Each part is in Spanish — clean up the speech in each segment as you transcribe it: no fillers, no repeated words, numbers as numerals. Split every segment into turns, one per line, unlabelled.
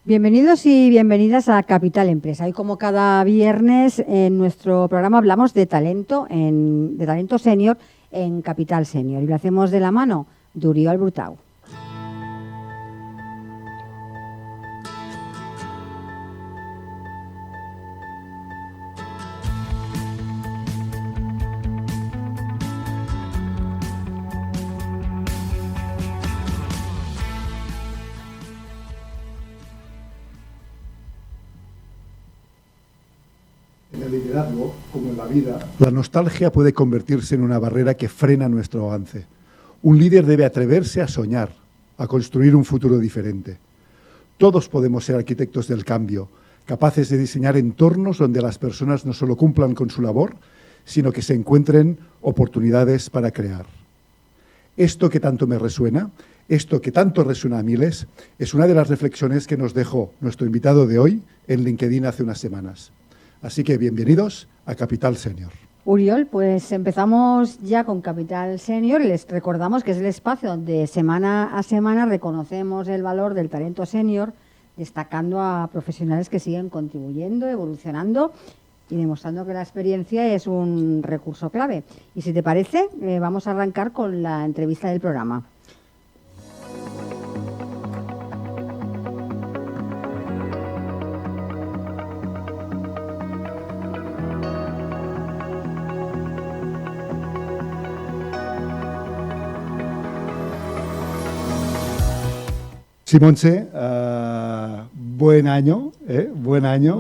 Bienvenidos y bienvenidas a Capital Empresa. Hoy, como cada viernes, en nuestro programa hablamos de talento, de talento senior en Capital Senior. Y lo hacemos de la mano de Oriol Brutau.
En el liderazgo, como en la vida, la nostalgia puede convertirse en una barrera que frena nuestro avance. Un líder debe atreverse a soñar, a construir un futuro diferente. Todos podemos ser arquitectos del cambio, capaces de diseñar entornos donde las personas no solo cumplan con su labor, sino que se encuentren oportunidades para crear. Esto que tanto me resuena, esto que tanto resuena a miles, es una de las reflexiones que nos dejó nuestro invitado de hoy en LinkedIn hace unas semanas. Así que bienvenidos a Capital Senior.
Oriol, pues empezamos ya con Capital Senior y les recordamos que es el espacio donde semana a semana reconocemos el valor del talento senior, destacando a profesionales que siguen contribuyendo, evolucionando y demostrando que la experiencia es un recurso clave. Y si te parece, vamos a arrancar con la entrevista del programa.
Sí, Montse, buen año.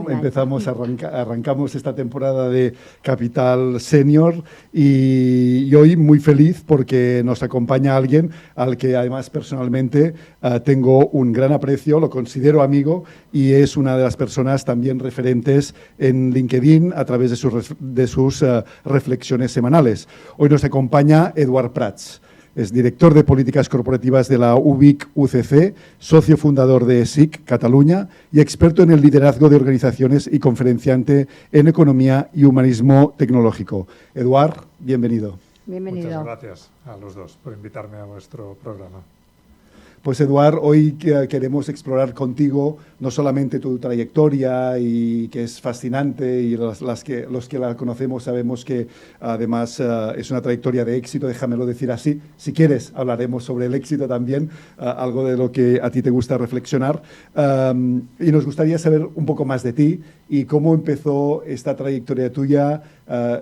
Empezamos, arrancamos esta temporada de Capital Senior y hoy muy feliz porque nos acompaña alguien al que además personalmente tengo un gran aprecio, lo considero amigo y es una de las personas también referentes en LinkedIn a través de sus reflexiones semanales. Hoy nos acompaña Eduard Prats. Es director de Políticas Corporativas de la UBIC UCC, socio fundador de SIC Cataluña y experto en el liderazgo de organizaciones y conferenciante en economía y humanismo tecnológico. Eduard, bienvenido.
Bienvenido.
Muchas gracias a los dos por invitarme a vuestro programa.
Pues Eduard, hoy queremos explorar contigo no solamente tu trayectoria y que es fascinante y los que la conocemos sabemos que además es una trayectoria de éxito, déjamelo decir así. Si quieres hablaremos sobre el éxito también, algo de lo que a ti te gusta reflexionar y nos gustaría saber un poco más de ti y cómo empezó esta trayectoria tuya,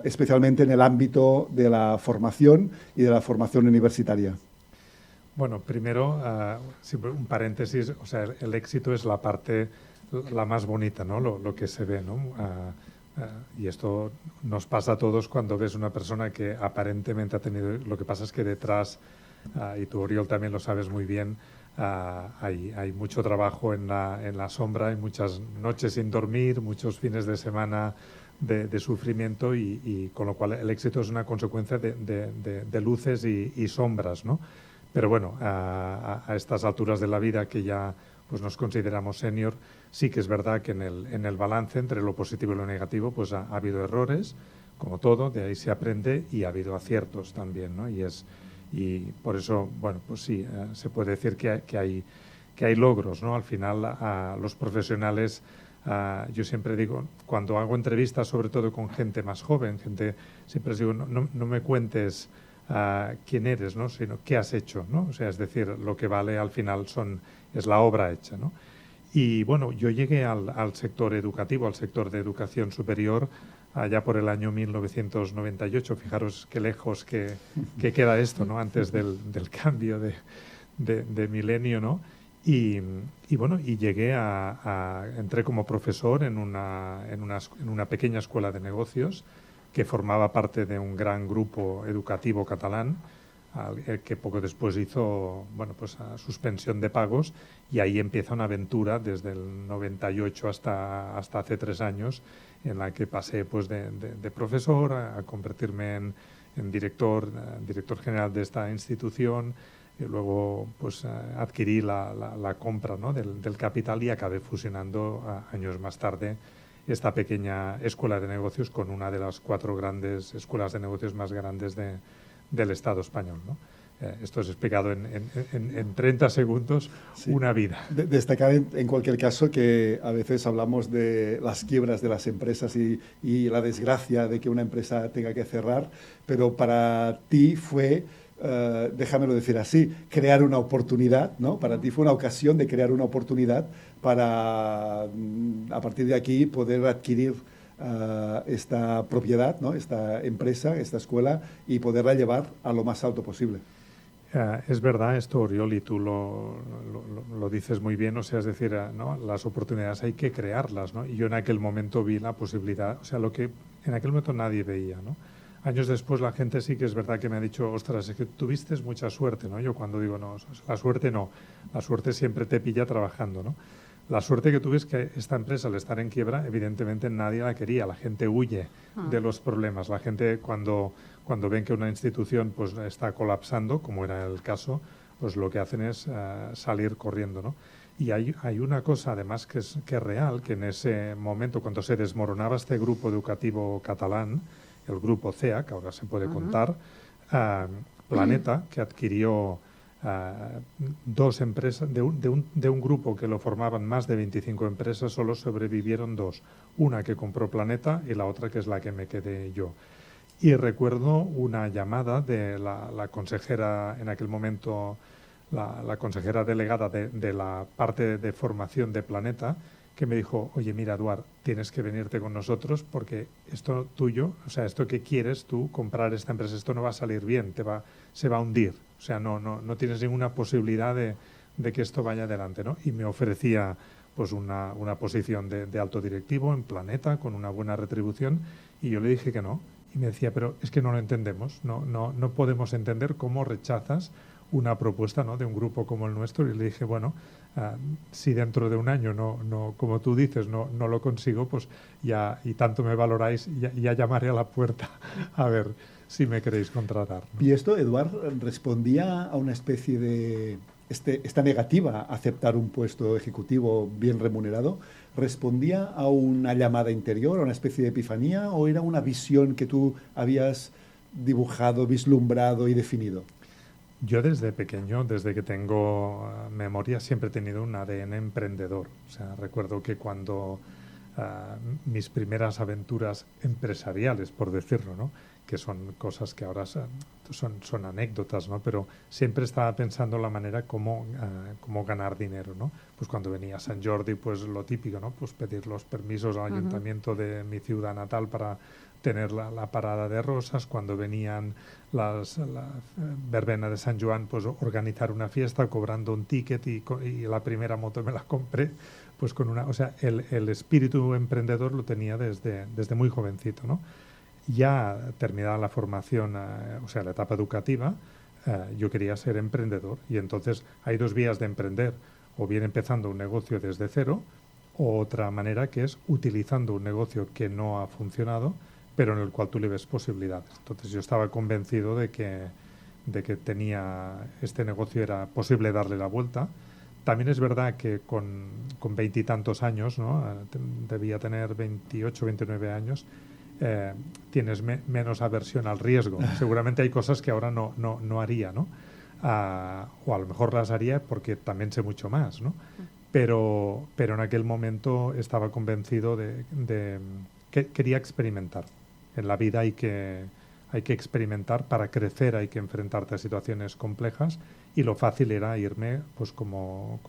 especialmente en el ámbito de la formación y de la formación universitaria.
Bueno, primero, un paréntesis, o sea, el éxito es la parte la más bonita, ¿no? Lo que se ve, ¿no? Y esto nos pasa a todos cuando ves una persona que aparentemente ha tenido... Lo que pasa es que detrás, y tú, Oriol, también lo sabes muy bien, hay mucho trabajo en la sombra, hay muchas noches sin dormir, muchos fines de semana de sufrimiento y con lo cual el éxito es una consecuencia de luces y sombras, ¿no? Pero bueno, a estas alturas de la vida que ya pues nos consideramos senior, sí que es verdad que en el balance entre lo positivo y lo negativo pues ha habido errores, como todo, de ahí se aprende y ha habido aciertos también, ¿no? Y por eso, bueno, pues sí, se puede decir que hay logros, ¿no? Al final, los profesionales, yo siempre digo, cuando hago entrevistas, sobre todo con gente más joven, siempre les digo, no me cuentes quién eres, ¿no? Sino qué has hecho, ¿no? O sea, es decir, lo que vale al final es la obra hecha, ¿no? Y bueno, yo llegué al sector educativo, al sector de educación superior, allá por el año 1998. Fijaros qué lejos que queda esto, ¿no? Antes del cambio de milenio, ¿no? Y bueno, y llegué entré como profesor en una pequeña escuela de negocios que formaba parte de un gran grupo educativo catalán, que poco después hizo, bueno, pues suspensión de pagos, y ahí empieza una aventura desde el 98 hasta hace 3 años, en la que pasé pues de profesor a convertirme en director general de esta institución, y luego pues adquirí la compra, ¿no? del capital y acabé fusionando años más tarde esta pequeña escuela de negocios con una de las 4 grandes escuelas de negocios más grandes del Estado español, ¿no? Esto es explicado en 30 segundos,
Sí.
una vida.
Destacar en cualquier caso que a veces hablamos de las quiebras de las empresas y la desgracia de que una empresa tenga que cerrar, pero para ti fue, déjamelo decir así, crear una oportunidad, ¿no? Para ti fue una ocasión de crear una oportunidad para, a partir de aquí, poder adquirir esta propiedad, ¿no? Esta empresa, esta escuela, y poderla llevar a lo más alto posible.
Es verdad esto, Oriol, y tú lo dices muy bien, o sea, es decir, ¿no? Las oportunidades hay que crearlas, ¿no? Y yo en aquel momento vi la posibilidad, o sea, lo que en aquel momento nadie veía, ¿no? Años después la gente sí que es verdad que me ha dicho, ostras, es que tuviste mucha suerte, ¿no? Yo cuando digo, no, la suerte no, la suerte siempre te pilla trabajando, ¿no? La suerte que tuve es que esta empresa, al estar en quiebra, evidentemente nadie la quería, la gente huye de los problemas, la gente cuando ven que una institución pues está colapsando, como era el caso, pues lo que hacen es salir corriendo, ¿no? Y hay una cosa además que es real, que en ese momento cuando se desmoronaba este grupo educativo catalán, el grupo CEA, que ahora se puede contar, Planeta, que adquirió dos empresas, de un grupo que lo formaban más de 25 empresas, solo sobrevivieron dos. Una que compró Planeta y la otra que es la que me quedé yo. Y recuerdo una llamada de la consejera, en aquel momento, la consejera delegada de la parte de formación de Planeta, que me dijo, oye, mira, Eduard, tienes que venirte con nosotros porque esto tuyo, o sea, esto que quieres tú, comprar esta empresa, esto no va a salir bien, se va a hundir. O sea, no tienes ninguna posibilidad de que esto vaya adelante, ¿no? Y me ofrecía pues una posición de alto directivo en Planeta, con una buena retribución, y yo le dije que no. Y me decía, pero es que no lo entendemos, no podemos entender cómo rechazas una propuesta, ¿no?, de un grupo como el nuestro. Y le dije, bueno, si dentro de un año como tú dices, no lo consigo, pues ya, y tanto me valoráis, ya llamaré a la puerta a ver si me queréis contratar, ¿no?
Y esto, Eduard, respondía a una especie de esta negativa a aceptar un puesto ejecutivo bien remunerado, ¿respondía a una llamada interior, a una especie de epifanía, o era una visión que tú habías dibujado, vislumbrado y definido?
Yo desde pequeño, desde que tengo memoria, siempre he tenido un ADN emprendedor. O sea, recuerdo que cuando mis primeras aventuras empresariales, por decirlo, ¿no?, que son cosas que ahora son anécdotas, ¿no?, pero siempre estaba pensando la manera cómo ganar dinero, ¿no? Pues cuando venía San Jordi, pues lo típico, ¿no?, pues pedir los permisos al ayuntamiento de mi ciudad natal para tener la parada de rosas. Cuando venían la verbena de San Joan, pues organizar una fiesta cobrando un ticket, y la primera moto me la compré pues con una, o sea, el espíritu emprendedor lo tenía desde muy jovencito, ¿no? Ya terminada la formación, o sea, la etapa educativa, yo quería ser emprendedor, y entonces hay dos vías de emprender: o bien empezando un negocio desde cero, o otra manera que es utilizando un negocio que no ha funcionado, pero en el cual tú le ves posibilidades. Entonces yo estaba convencido de que tenía este negocio, era posible darle la vuelta. También es verdad que con 20 y tantos años, ¿no?, debía tener 28, 29 años, tienes menos aversión al riesgo. Seguramente hay cosas que ahora no haría, ¿no? O a lo mejor las haría porque también sé mucho más, ¿no? Pero en aquel momento estaba convencido de que quería experimentar. En la vida hay que experimentar. Para crecer hay que enfrentarte a situaciones complejas, y lo fácil era irme, pues como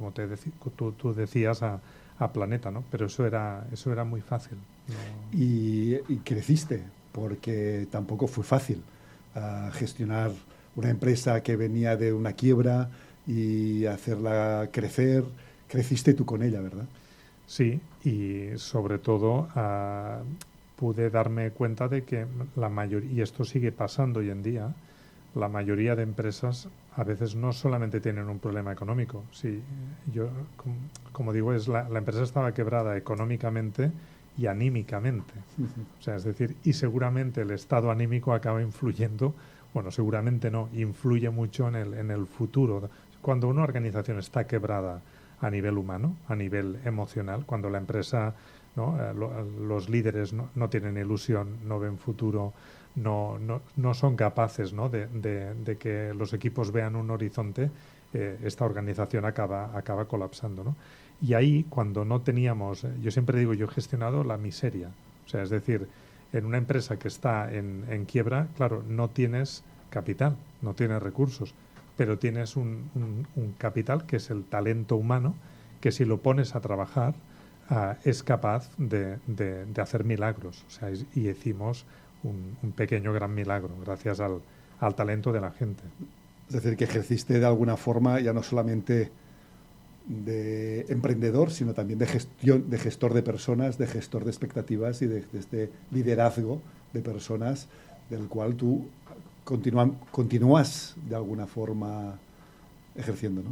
tú decías, a Planeta, ¿no? Pero eso era muy fácil, ¿no?
Y creciste, porque tampoco fue fácil gestionar una empresa que venía de una quiebra y hacerla crecer. Creciste tú con ella, ¿verdad?
Sí, y sobre todo pude darme cuenta de que la mayoría, y esto sigue pasando hoy en día, la mayoría de empresas a veces no solamente tienen un problema económico. Sí, yo, como digo, la empresa estaba quebrada económicamente y anímicamente. O sea, es decir, y seguramente el estado anímico acaba influyendo, bueno, seguramente no, influye mucho en el futuro. Cuando una organización está quebrada a nivel humano, a nivel emocional, cuando la empresa, ¿no?, los líderes no tienen ilusión, no ven futuro, no son capaces, ¿no? de que los equipos vean un horizonte, esta organización acaba colapsando, ¿no? Y ahí, cuando no teníamos, yo siempre digo, yo he gestionado la miseria. O sea, es decir, en una empresa que está en quiebra, claro, no tienes capital, no tienes recursos, pero tienes un capital que es el talento humano, que si lo pones a trabajar, es capaz de hacer milagros. O sea, y hicimos un pequeño gran milagro gracias al talento de la gente.
Es decir, que ejerciste de alguna forma ya no solamente de emprendedor, sino también de gestión, de gestor de personas, de gestor de expectativas y de este liderazgo de personas del cual tú continúas de alguna forma ejerciendo, ¿no?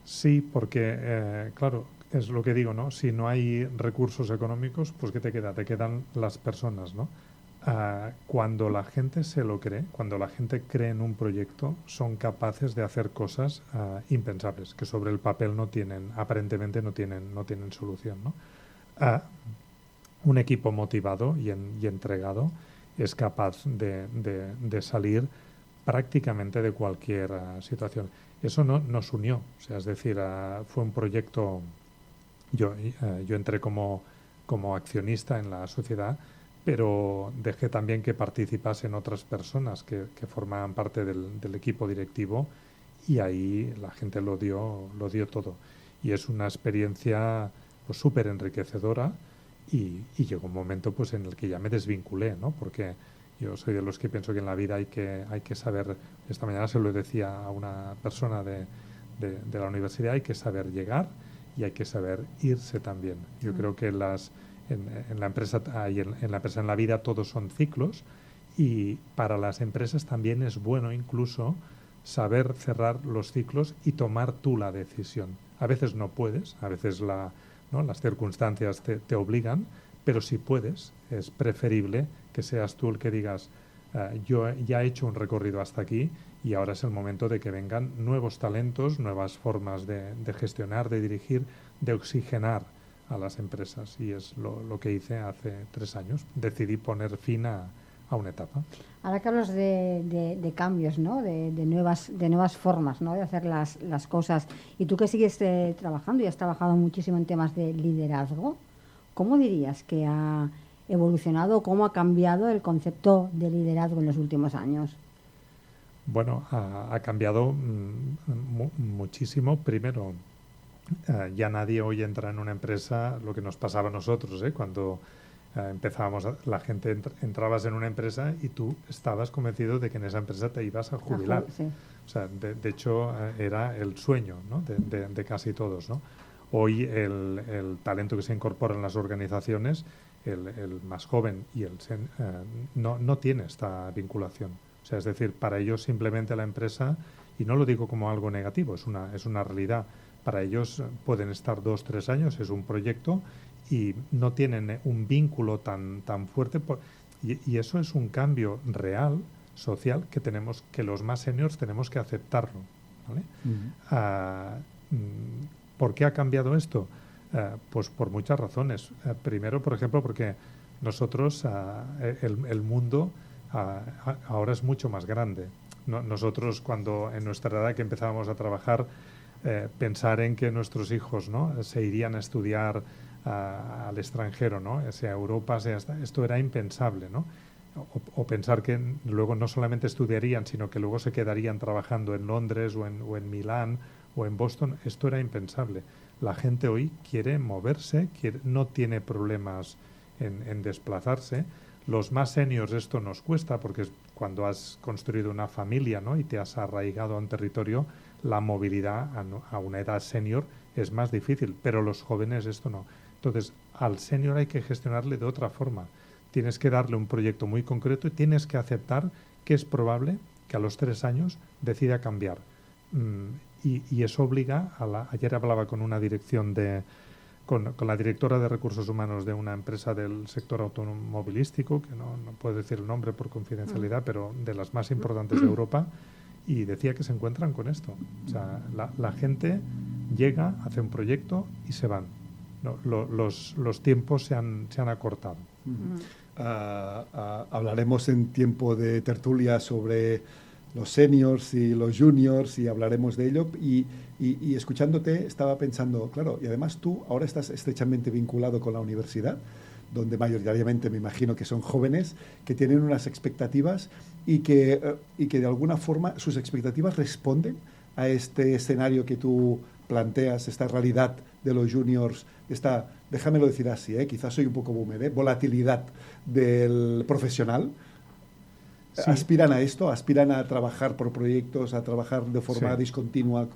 Sí, porque, claro, es lo que digo, ¿no? Si no hay recursos económicos, pues ¿qué te queda? Te quedan las personas, ¿no? Cuando la gente se lo cree, cuando la gente cree en un proyecto, son capaces de hacer cosas impensables, que sobre el papel aparentemente no tienen solución, ¿no? Un equipo motivado y entregado es capaz de salir prácticamente de cualquier situación. Eso nos unió, o sea, es decir, fue un proyecto, yo entré como accionista en la sociedad, pero dejé también que participasen otras personas que formaban parte del equipo directivo, y ahí la gente lo dio todo. Y es una experiencia pues súper enriquecedora, y llegó un momento pues en el que ya me desvinculé, ¿no? Porque yo soy de los que pienso que en la vida hay que saber, esta mañana se lo decía a una persona de la universidad, hay que saber llegar y hay que saber irse también. Yo creo que en la empresa y en la vida todos son ciclos, y para las empresas también es bueno incluso saber cerrar los ciclos y tomar tú la decisión. A veces no puedes, a veces las circunstancias te obligan, pero si puedes, es preferible que seas tú el que digas, yo ya he hecho un recorrido hasta aquí y ahora es el momento de que vengan nuevos talentos, nuevas formas de gestionar, de dirigir, de oxigenar a las empresas. Y es lo que hice hace 3 años. Decidí poner fin a una etapa.
Ahora que hablas de cambios, ¿no? de nuevas formas, ¿no? de hacer las cosas, y tú que sigues trabajando y has trabajado muchísimo en temas de liderazgo, ¿cómo dirías que ha evolucionado, cómo ha cambiado el concepto de liderazgo en los últimos años?
Bueno, ha cambiado muchísimo. Primero, ya nadie hoy entra en una empresa lo que nos pasaba a nosotros, cuando empezábamos, la gente entrabas en una empresa y tú estabas convencido de que en esa empresa te ibas a jubilar.
Sí.
O sea, de hecho, era el sueño, ¿no? de casi todos, ¿no? Hoy el talento que se incorpora en las organizaciones, el más joven y no tiene esta vinculación. O sea, es decir, para ellos simplemente la empresa, y no lo digo como algo negativo, es una realidad. Para ellos pueden estar 2, 3 años, es un proyecto, y no tienen un vínculo tan fuerte. Y eso es un cambio real, social, que los más seniors tenemos que aceptarlo, ¿vale? ¿Por qué ha cambiado esto? Pues por muchas razones. Primero, por ejemplo, porque nosotros, el mundo ahora es mucho más grande. Nosotros, cuando en nuestra edad que empezábamos a trabajar, pensar en que nuestros hijos, ¿no? se irían a estudiar al extranjero, ¿no? sea Europa, esto era impensable, ¿no? O pensar que luego no solamente estudiarían, sino que luego se quedarían trabajando en Londres o en Milán o en Boston. Esto era impensable. La gente hoy quiere moverse, no tiene problemas en desplazarse. Los más seniors esto nos cuesta, porque cuando has construido una familia, ¿no? y te has arraigado a un territorio, la movilidad a una edad senior es más difícil, pero los jóvenes esto no. Entonces, al senior hay que gestionarle de otra forma. Tienes que darle un proyecto muy concreto y tienes que que es probable que a los 3 años decida cambiar. Y eso obliga ayer hablaba con una dirección con la directora de recursos humanos de una empresa del sector automovilístico, que no puedo decir el nombre por confidencialidad, pero de las más importantes de Europa, y decía que se encuentran con esto. O sea, la gente llega, hace un proyecto y se van. No, los tiempos se han acortado.
hablaremos en tiempo de tertulia sobre los seniors y los juniors y hablaremos de ello. Y escuchándote estaba pensando, claro, y además tú ahora estás estrechamente vinculado con la universidad, donde mayoritariamente me imagino que son jóvenes que tienen unas expectativas y que de alguna forma sus expectativas responden a este escenario que tú planteas, esta realidad de los juniors, esta, déjamelo decir así, quizás soy un poco boomer, volatilidad del profesional. Sí. ¿Aspiran a esto? ¿Aspiran a trabajar por proyectos, a trabajar de forma discontinua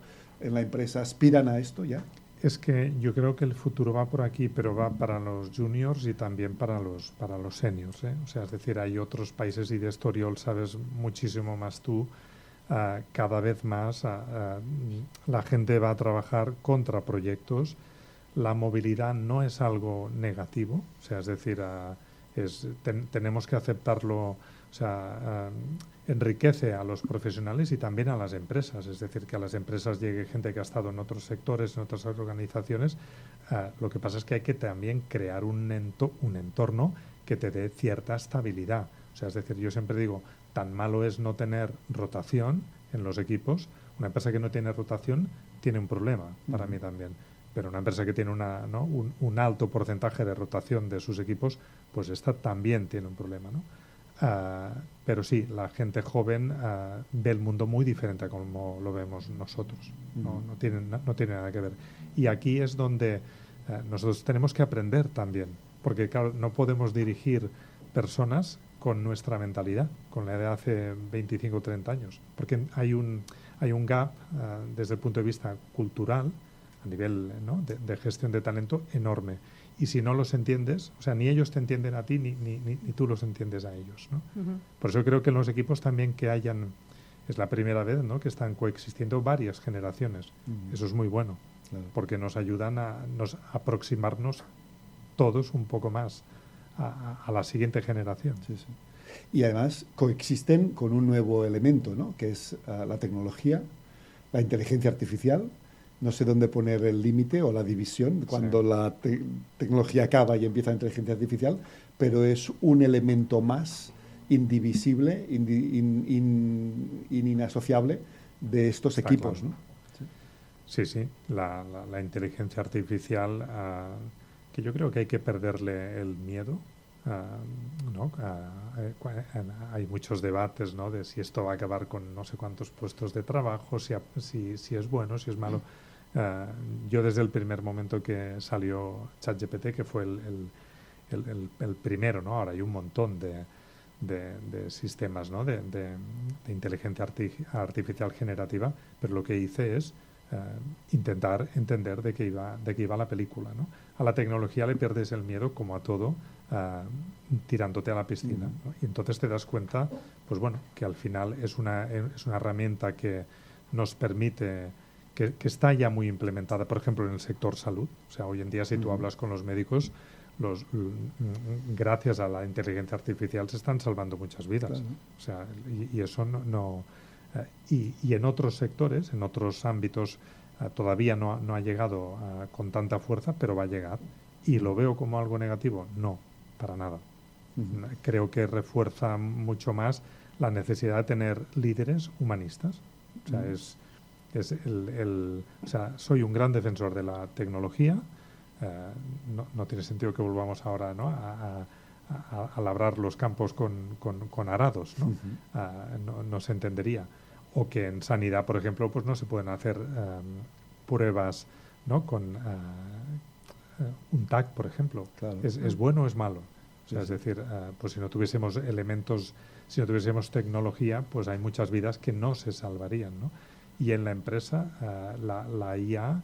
en la empresa? ¿Aspiran a esto ya?
Es que yo creo que el futuro va por aquí, pero va para los juniors y también para los seniors, ¿eh? O sea, es decir, hay otros países, y de esto, Oriol, sabes muchísimo más tú, cada vez más la gente va a trabajar contra proyectos. La movilidad no es algo negativo, o sea, es decir, tenemos que aceptarlo. O sea, enriquece a los profesionales y también a las empresas. Es decir, que a las empresas llegue gente que ha estado en otros sectores, en otras organizaciones. Lo que pasa es que hay que también crear un entorno que te dé cierta estabilidad. O sea, es decir, yo siempre digo, tan malo es no tener rotación en los equipos. Una empresa que no tiene rotación tiene un problema, para mí también. Pero una empresa que tiene un alto porcentaje de rotación de sus equipos, pues esta también tiene un problema, ¿no? Pero sí, la gente joven ve el mundo muy diferente a como lo vemos nosotros. No tiene nada que ver. Y aquí es donde nosotros tenemos que aprender también, porque claro, no podemos dirigir personas con nuestra mentalidad, con la de hace 25 o 30 años, porque hay un gap desde el punto de vista cultural, a nivel, ¿no?, de gestión de talento, enorme. Y si no los entiendes, o sea, ni ellos te entienden a ti, ni tú los entiendes a ellos, ¿no? Por eso creo que en los equipos también es la primera vez, ¿no?, que están coexistiendo varias generaciones. Eso es muy bueno, claro, porque nos ayudan a aproximarnos todos un poco más a la siguiente generación.
Sí, sí. Y además coexisten con un nuevo elemento, ¿no?, que es la tecnología, la inteligencia artificial. No sé dónde poner el límite o la división cuando la tecnología acaba y empieza la inteligencia artificial, pero es un elemento más indivisible, inasociable de estos equipos, claro, ¿no?
Sí. La inteligencia artificial, que yo creo que hay que perderle el miedo, ¿no? Hay muchos debates, ¿no?, de si esto va a acabar con no sé cuántos puestos de trabajo, si es bueno, si es malo. Yo desde el primer momento que salió ChatGPT, que fue el primero, ¿no? Ahora hay un montón de sistemas, ¿no?, de inteligencia artificial generativa, pero lo que hice es intentar entender de qué iba la película, ¿no? A la tecnología le pierdes el miedo, como a todo, tirándote a la piscina, ¿no? Y entonces te das cuenta, pues bueno, que al final es una herramienta que nos permite, que está ya muy implementada, por ejemplo, en el sector salud. O sea, hoy en día, si tú hablas con los médicos, gracias a la inteligencia artificial se están salvando muchas vidas. Claro. O sea, y eso y en otros sectores, en otros ámbitos, todavía no ha llegado con tanta fuerza, pero va a llegar. ¿Y lo veo como algo negativo? No, para nada. Creo que refuerza mucho más la necesidad de tener líderes humanistas. O sea, o sea, soy un gran defensor de la tecnología. No tiene sentido que volvamos ahora, ¿no?, a labrar los campos con arados, ¿no? No se entendería. O que en sanidad, por ejemplo, pues no se pueden hacer pruebas, ¿no?, con un TAC, por ejemplo. Claro. ¿Es bueno o es malo? O sea, es decir, pues si no tuviésemos elementos, si no tuviésemos tecnología, pues hay muchas vidas que no se salvarían, ¿no? Y en la empresa, la IA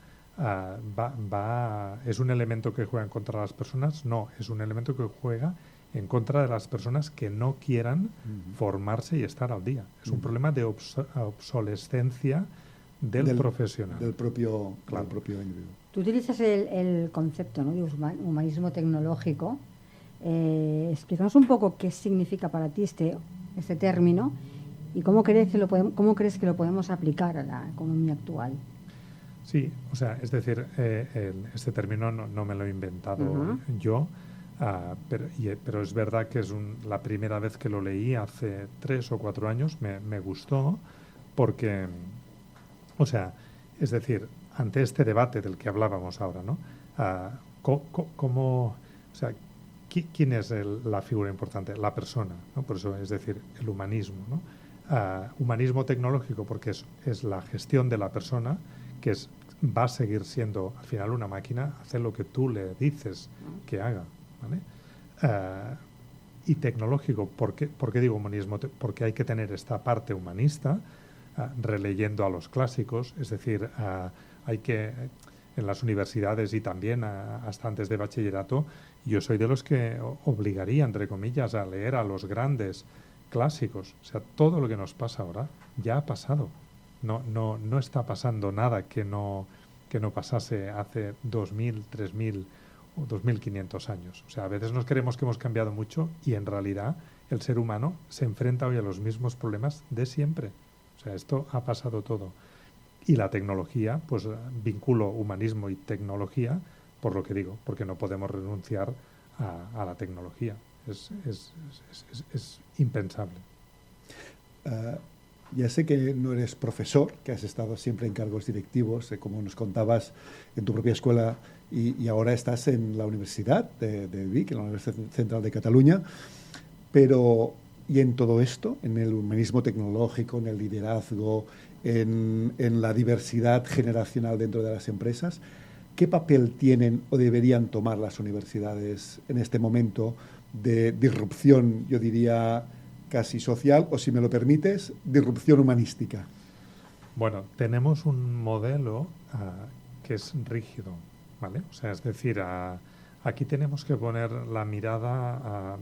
¿es un elemento que juega en contra de las personas? No, es un elemento que juega en contra de las personas que no quieran formarse y estar al día. Es un problema de obsolescencia del profesional.
Del propio individuo.
Tú utilizas el concepto, ¿no?, de humanismo tecnológico. Explícanos un poco qué significa para ti este término y cómo crees que lo podemos aplicar a la economía actual.
Sí, o sea, es decir, este término no me lo he inventado yo. Pero es verdad que es la primera vez que lo leí hace 3 o 4 años, me gustó porque, o sea, es decir, ante este debate del que hablábamos ahora, ¿no? ¿Cómo, o sea, quién es la figura importante? La persona, ¿no? Por eso es decir, el humanismo, ¿no? Humanismo tecnológico porque es la gestión de la persona, que va a seguir siendo al final una máquina, hacer lo que tú le dices que haga, ¿vale? Y tecnológico, ¿por qué digo humanismo? Porque hay que tener esta parte humanista, releyendo a los clásicos, es decir, hay que, en las universidades y también hasta antes de bachillerato, yo soy de los que obligaría, entre comillas, a leer a los grandes clásicos. O sea, todo lo que nos pasa ahora ya ha pasado. No está pasando nada que no pasase hace 2000, 3000 o 2500 años. O sea, a veces nos creemos que hemos cambiado mucho y en realidad el ser humano se enfrenta hoy a los mismos problemas de siempre. O sea, esto ha pasado todo. Y la tecnología, pues vinculo humanismo y tecnología por lo que digo, porque no podemos renunciar a la tecnología. Es impensable.
Ya sé que no eres profesor, que has estado siempre en cargos directivos, como nos contabas en tu propia escuela, y ahora estás en la Universidad de Vic, en la Universidad Central de Cataluña, pero y en todo esto, en el humanismo tecnológico, en el liderazgo, en la diversidad generacional dentro de las empresas, ¿qué papel tienen o deberían tomar las universidades en este momento de disrupción, yo diría, casi social, o si me lo permites, disrupción humanística?
Bueno, tenemos un modelo que es rígido, ¿vale? O sea, es decir, aquí tenemos que poner la mirada,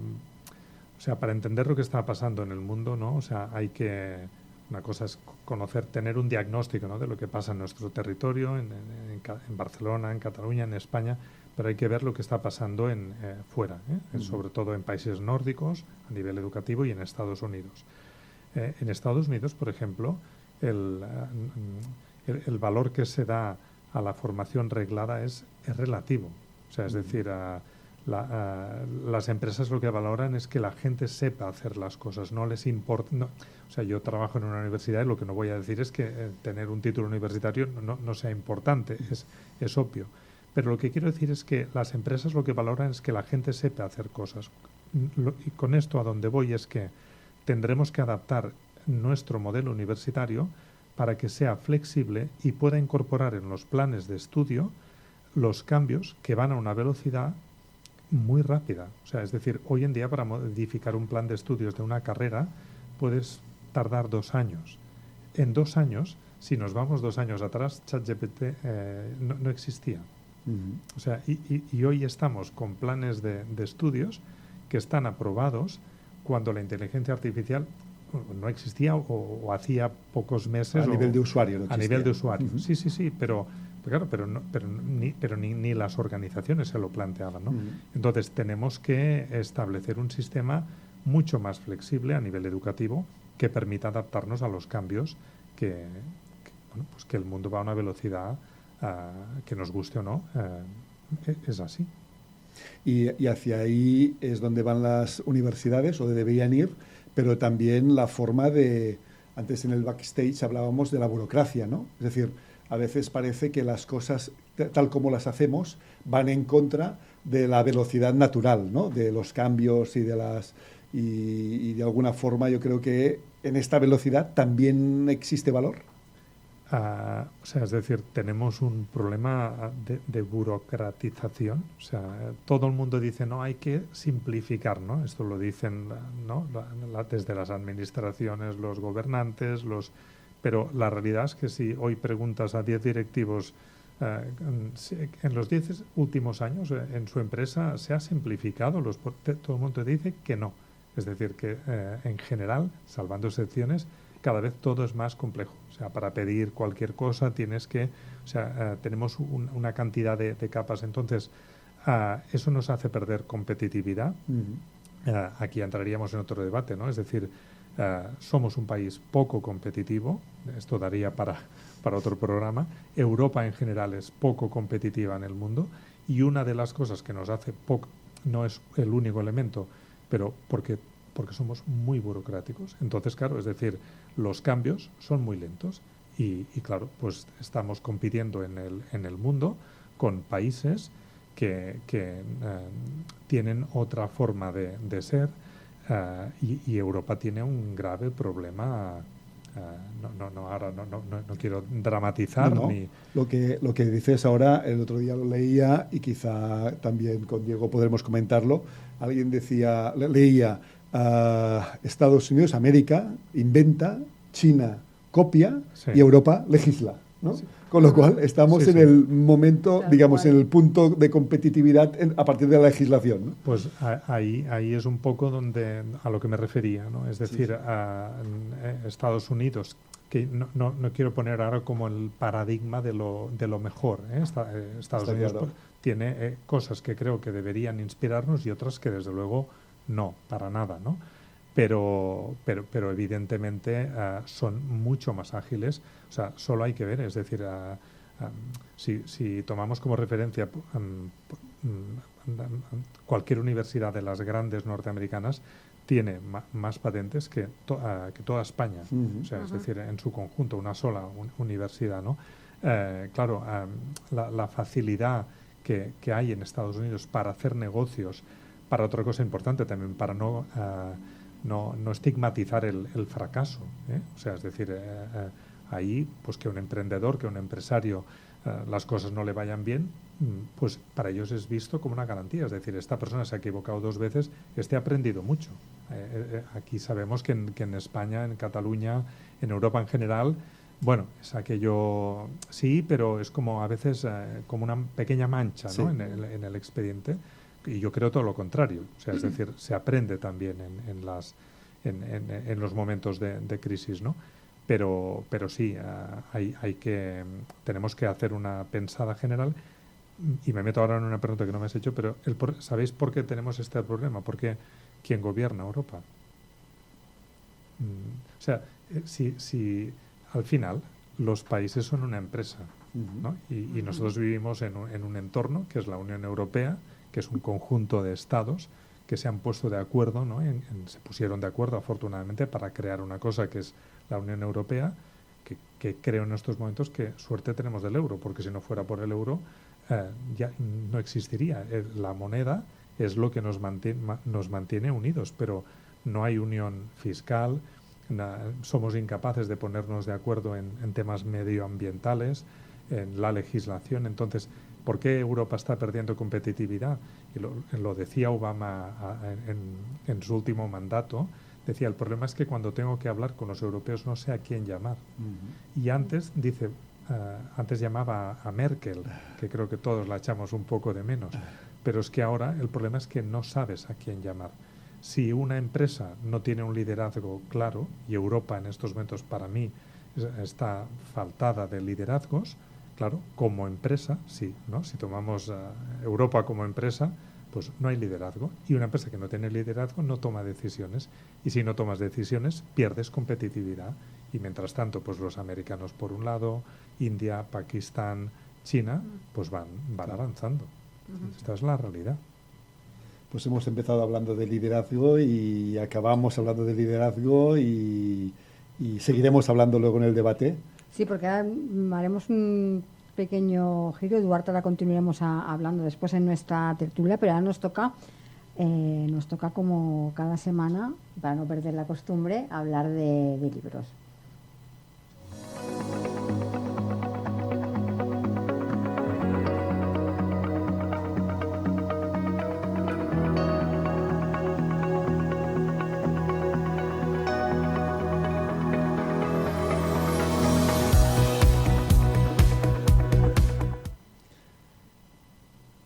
o sea, para entender lo que está pasando en el mundo, ¿no? O sea, una cosa es conocer, tener un diagnóstico, ¿no?, de lo que pasa en nuestro territorio, en Barcelona, en Cataluña, en España, pero hay que ver lo que está pasando fuera, sobre todo en países nórdicos, a nivel educativo, y en Estados Unidos. En Estados Unidos, por ejemplo, el valor que se da a la formación reglada es relativo. O sea, es decir, las empresas lo que valoran es que la gente sepa hacer las cosas, no les importa. O sea, yo trabajo en una universidad y lo que no voy a decir es que tener un título universitario no sea importante, es obvio. Pero lo que quiero decir es que las empresas lo que valoran es que la gente sepa hacer cosas. Y con esto a donde voy es que tendremos que adaptar nuestro modelo universitario para que sea flexible y pueda incorporar en los planes de estudio los cambios que van a una velocidad muy rápida. O sea, es decir, hoy en día para modificar un plan de estudios de una carrera puedes tardar 2 años. En 2 años, si nos vamos 2 años atrás, ChatGPT no existía. O sea, y hoy estamos con planes de estudios que están aprobados cuando la inteligencia artificial no existía o hacía pocos meses.
A nivel de usuario no existía.
A nivel de usuario, sí, pero claro, pero ni las organizaciones se lo planteaban, ¿no? Entonces tenemos que establecer un sistema mucho más flexible a nivel educativo que permita adaptarnos a los cambios que el mundo va a una velocidad que nos guste o no, es así.
Y hacia ahí es donde van las universidades, o deberían ir, pero también la forma de... Antes en el backstage hablábamos de la burocracia, ¿no? Es decir, a veces parece que las cosas, tal como las hacemos, van en contra de la velocidad natural, ¿no?, de los cambios y de alguna forma yo creo que en esta velocidad también existe valor.
O sea, es decir, tenemos un problema de burocratización. O sea, todo el mundo dice, no, hay que simplificar, ¿no? Esto lo dicen, ¿no?, desde las administraciones, los gobernantes, pero la realidad es que si hoy preguntas a 10 directivos en los 10 últimos años en su empresa se ha simplificado, todo el mundo dice que no. Es decir, que en general, salvando excepciones, cada vez todo es más complejo. O sea, para pedir cualquier cosa tenemos una cantidad de capas. Entonces, eso nos hace perder competitividad. Aquí entraríamos en otro debate, ¿no? Es decir, somos un país poco competitivo. Esto daría para otro programa. Europa en general es poco competitiva en el mundo, y una de las cosas que nos hace no es el único elemento, pero porque somos muy burocráticos. Entonces, claro, es decir, los cambios son muy lentos y claro, pues estamos compitiendo en el mundo con países que tienen otra forma de ser, y Europa tiene un grave problema. No quiero dramatizar.
No.
Ni...
Lo que dices ahora, el otro día lo leía y quizá también con Diego podremos comentarlo. Alguien leía, Estados Unidos, América, inventa, China copia,
Sí.
y Europa legisla, ¿no?
Sí.
Con lo cual estamos
Sí,
en
sí.
el momento,
Tal
digamos,
cual.
en el punto de competitividad a partir de la legislación, ¿no?
Pues ahí es un poco a lo que me refería, ¿no? Es decir,
sí.
Estados Unidos, que no quiero poner ahora como el paradigma de lo mejor, ¿eh? Estados
Está
Unidos
claro.
pues, tiene cosas que creo que deberían inspirarnos y otras que desde luego no, para nada, ¿no? Pero evidentemente son mucho más ágiles. O sea, solo hay que ver, es decir, si tomamos como referencia cualquier universidad de las grandes norteamericanas, tiene más patentes que toda España. O sea, es decir, en su conjunto, una sola universidad, ¿no? Claro, la facilidad que hay en Estados Unidos para hacer negocios, para otra cosa importante también, para no estigmatizar el fracaso, ¿eh? O sea, es decir, ahí, pues que un emprendedor, que un empresario, las cosas no le vayan bien, pues para ellos es visto como una garantía. Es decir, esta persona se ha equivocado 2 veces, ha aprendido mucho. Aquí sabemos que en España, en Cataluña, en Europa en general, bueno, es aquello, sí, pero es como a veces como una pequeña mancha, ¿no?
Sí.
en el expediente. Y yo creo todo lo contrario. O sea, es decir, se aprende también en los momentos de crisis, ¿no? Pero sí, tenemos que hacer una pensada general. Y me meto ahora en una pregunta que no me has hecho, pero ¿sabéis por qué tenemos este problema? Porque ¿quién gobierna Europa? O sea, si al final los países son una empresa, ¿no? Y nosotros vivimos en un entorno que es la Unión Europea, que es un conjunto de estados que se han puesto de acuerdo, ¿no? Se pusieron de acuerdo, afortunadamente, para crear una cosa que es la Unión Europea, que creo en estos momentos que suerte tenemos del euro, porque si no fuera por el euro ya no existiría. La moneda es lo que nos mantiene unidos, pero no hay unión fiscal, somos incapaces de ponernos de acuerdo en temas medioambientales, en la legislación. Entonces, ¿por qué Europa está perdiendo competitividad? Y lo decía Obama en su último mandato. Decía, el problema es que cuando tengo que hablar con los europeos no sé a quién llamar. Y antes, antes llamaba a Merkel, que creo que todos la echamos un poco de menos. Pero es que ahora el problema es que no sabes a quién llamar. Si una empresa no tiene un liderazgo claro, y Europa en estos momentos para mí está faltada de liderazgos, claro, como empresa, sí, ¿no? Si tomamos Europa como empresa, pues no hay liderazgo. Y una empresa que no tiene liderazgo no toma decisiones. Y si no tomas decisiones, pierdes competitividad. Y mientras tanto, pues los americanos por un lado, India, Pakistán, China, pues van avanzando. Esta es la realidad.
Pues hemos empezado hablando de liderazgo y acabamos hablando de liderazgo y seguiremos hablando luego en el debate.
Sí, porque ahora haremos un pequeño giro. Duarte, ahora continuaremos hablando después en nuestra tertulia, pero ahora nos toca como cada semana, para no perder la costumbre, hablar de libros.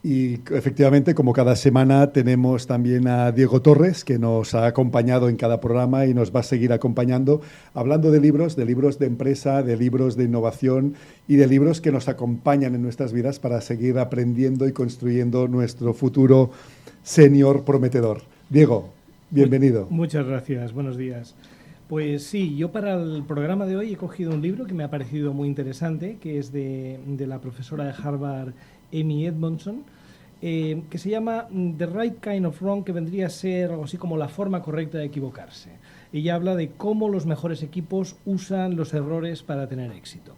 Y efectivamente, como cada semana, tenemos también a Diego Torres, que nos ha acompañado en cada programa y nos va a seguir acompañando, hablando de libros de empresa, de libros de innovación y de libros que nos acompañan en nuestras vidas para seguir aprendiendo y construyendo nuestro futuro senior prometedor. Diego, bienvenido.
Muchas gracias, buenos días. Pues sí, yo para el programa de hoy he cogido un libro que me ha parecido muy interesante, que es de la profesora de Harvard, Amy Edmondson, que se llama The Right Kind of Wrong, que vendría a ser algo así como la forma correcta de equivocarse. Ella habla de cómo los mejores equipos usan los errores para tener éxito.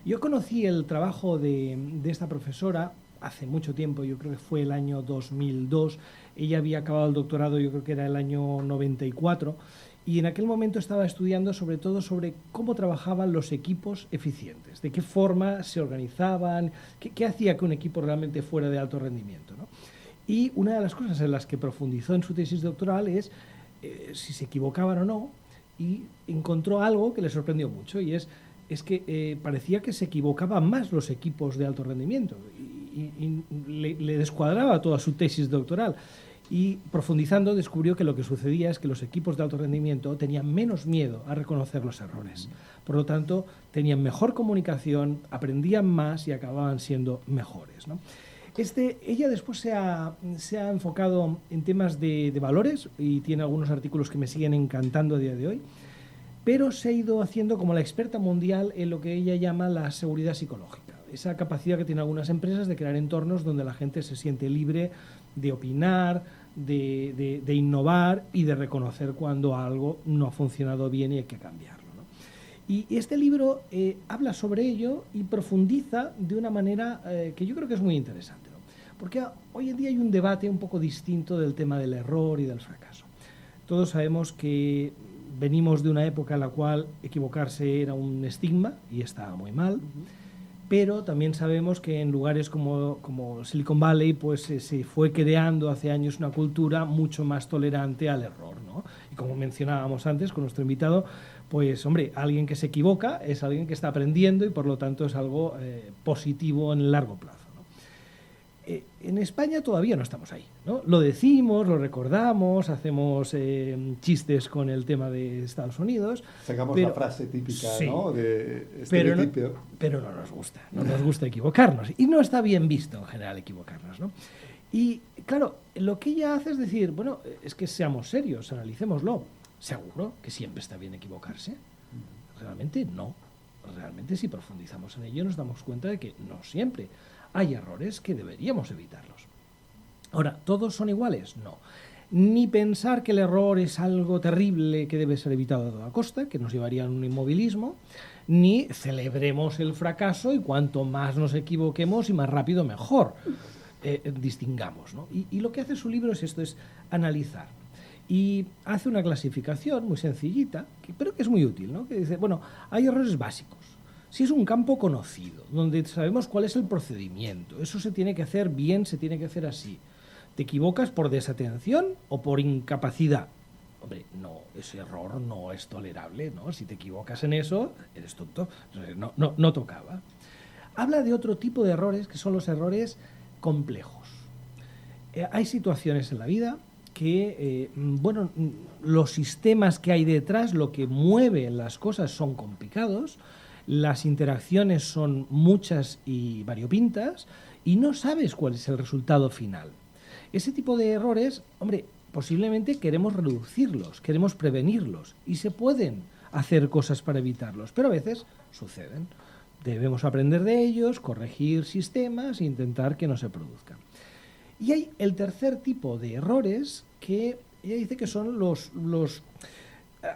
Yo conocí el trabajo de esta profesora hace mucho tiempo, yo creo que fue el año 2002. Ella había acabado el doctorado, yo creo que era el año 94, y en aquel momento estaba estudiando sobre todo sobre cómo trabajaban los equipos eficientes, de qué forma se organizaban, qué hacía que un equipo realmente fuera de alto rendimiento, ¿no? Y una de las cosas en las que profundizó en su tesis doctoral es si se equivocaban o no, y encontró algo que le sorprendió mucho, y es que parecía que se equivocaban más los equipos de alto rendimiento, y le descuadraba toda su tesis doctoral. Y profundizando descubrió que lo que sucedía es que los equipos de alto rendimiento tenían menos miedo a reconocer los errores. Por lo tanto, tenían mejor comunicación, aprendían más y acababan siendo mejores, ¿no? Ella después se ha enfocado en temas de valores y tiene algunos artículos que me siguen encantando a día de hoy, pero se ha ido haciendo como la experta mundial en lo que ella llama la seguridad psicológica. Esa capacidad que tienen algunas empresas de crear entornos donde la gente se siente libre de opinar, de innovar y de reconocer cuando algo no ha funcionado bien y hay que cambiarlo, ¿no? Y este libro habla sobre ello y profundiza de una manera que yo creo que es muy interesante, ¿no? Porque hoy en día hay un debate un poco distinto del tema del error y del fracaso. Todos sabemos que venimos de una época en la cual equivocarse era un estigma y estaba muy mal. Pero también sabemos que en lugares como Silicon Valley pues se fue creando hace años una cultura mucho más tolerante al error, ¿no? Y como mencionábamos antes con nuestro invitado, pues hombre, alguien que se equivoca es alguien que está aprendiendo y por lo tanto es algo positivo en el largo plazo, ¿no? En España todavía no estamos ahí, ¿no? Lo decimos, lo recordamos, hacemos chistes con el tema de Estados Unidos.
Sacamos la frase típica, sí, ¿no? De
pero no nos gusta equivocarnos. Y no está bien visto en general equivocarnos, ¿no? Y claro, lo que ella hace es decir, bueno, es que seamos serios, analicémoslo. ¿Seguro que siempre está bien equivocarse? Realmente no. Realmente si profundizamos en ello nos damos cuenta de que no siempre. Hay errores que deberíamos evitarlos. Ahora, ¿todos son iguales? No. Ni pensar que el error es algo terrible que debe ser evitado a toda costa, que nos llevaría a un inmovilismo, ni celebremos el fracaso y cuanto más nos equivoquemos y más rápido mejor. Distingamos, ¿no? Y lo que hace su libro es esto, es analizar. Y hace una clasificación muy sencillita, pero que es muy útil, ¿no? Que dice, bueno, hay errores básicos. Si es un campo conocido, donde sabemos cuál es el procedimiento, eso se tiene que hacer bien, se tiene que hacer así. ¿Te equivocas por desatención o por incapacidad? Hombre, no, ese error no es tolerable, ¿no? Si te equivocas en eso, eres tonto. No tocaba. Habla de otro tipo de errores, que son los errores complejos. Hay situaciones en la vida que, bueno, los sistemas que hay detrás, lo que mueve las cosas son complicados, las interacciones son muchas y variopintas y no sabes cuál es el resultado final. Ese tipo de errores, hombre, posiblemente queremos reducirlos, queremos prevenirlos y se pueden hacer cosas para evitarlos, pero a veces suceden. Debemos aprender de ellos, corregir sistemas e intentar que no se produzcan. Y hay el tercer tipo de errores que ella dice que son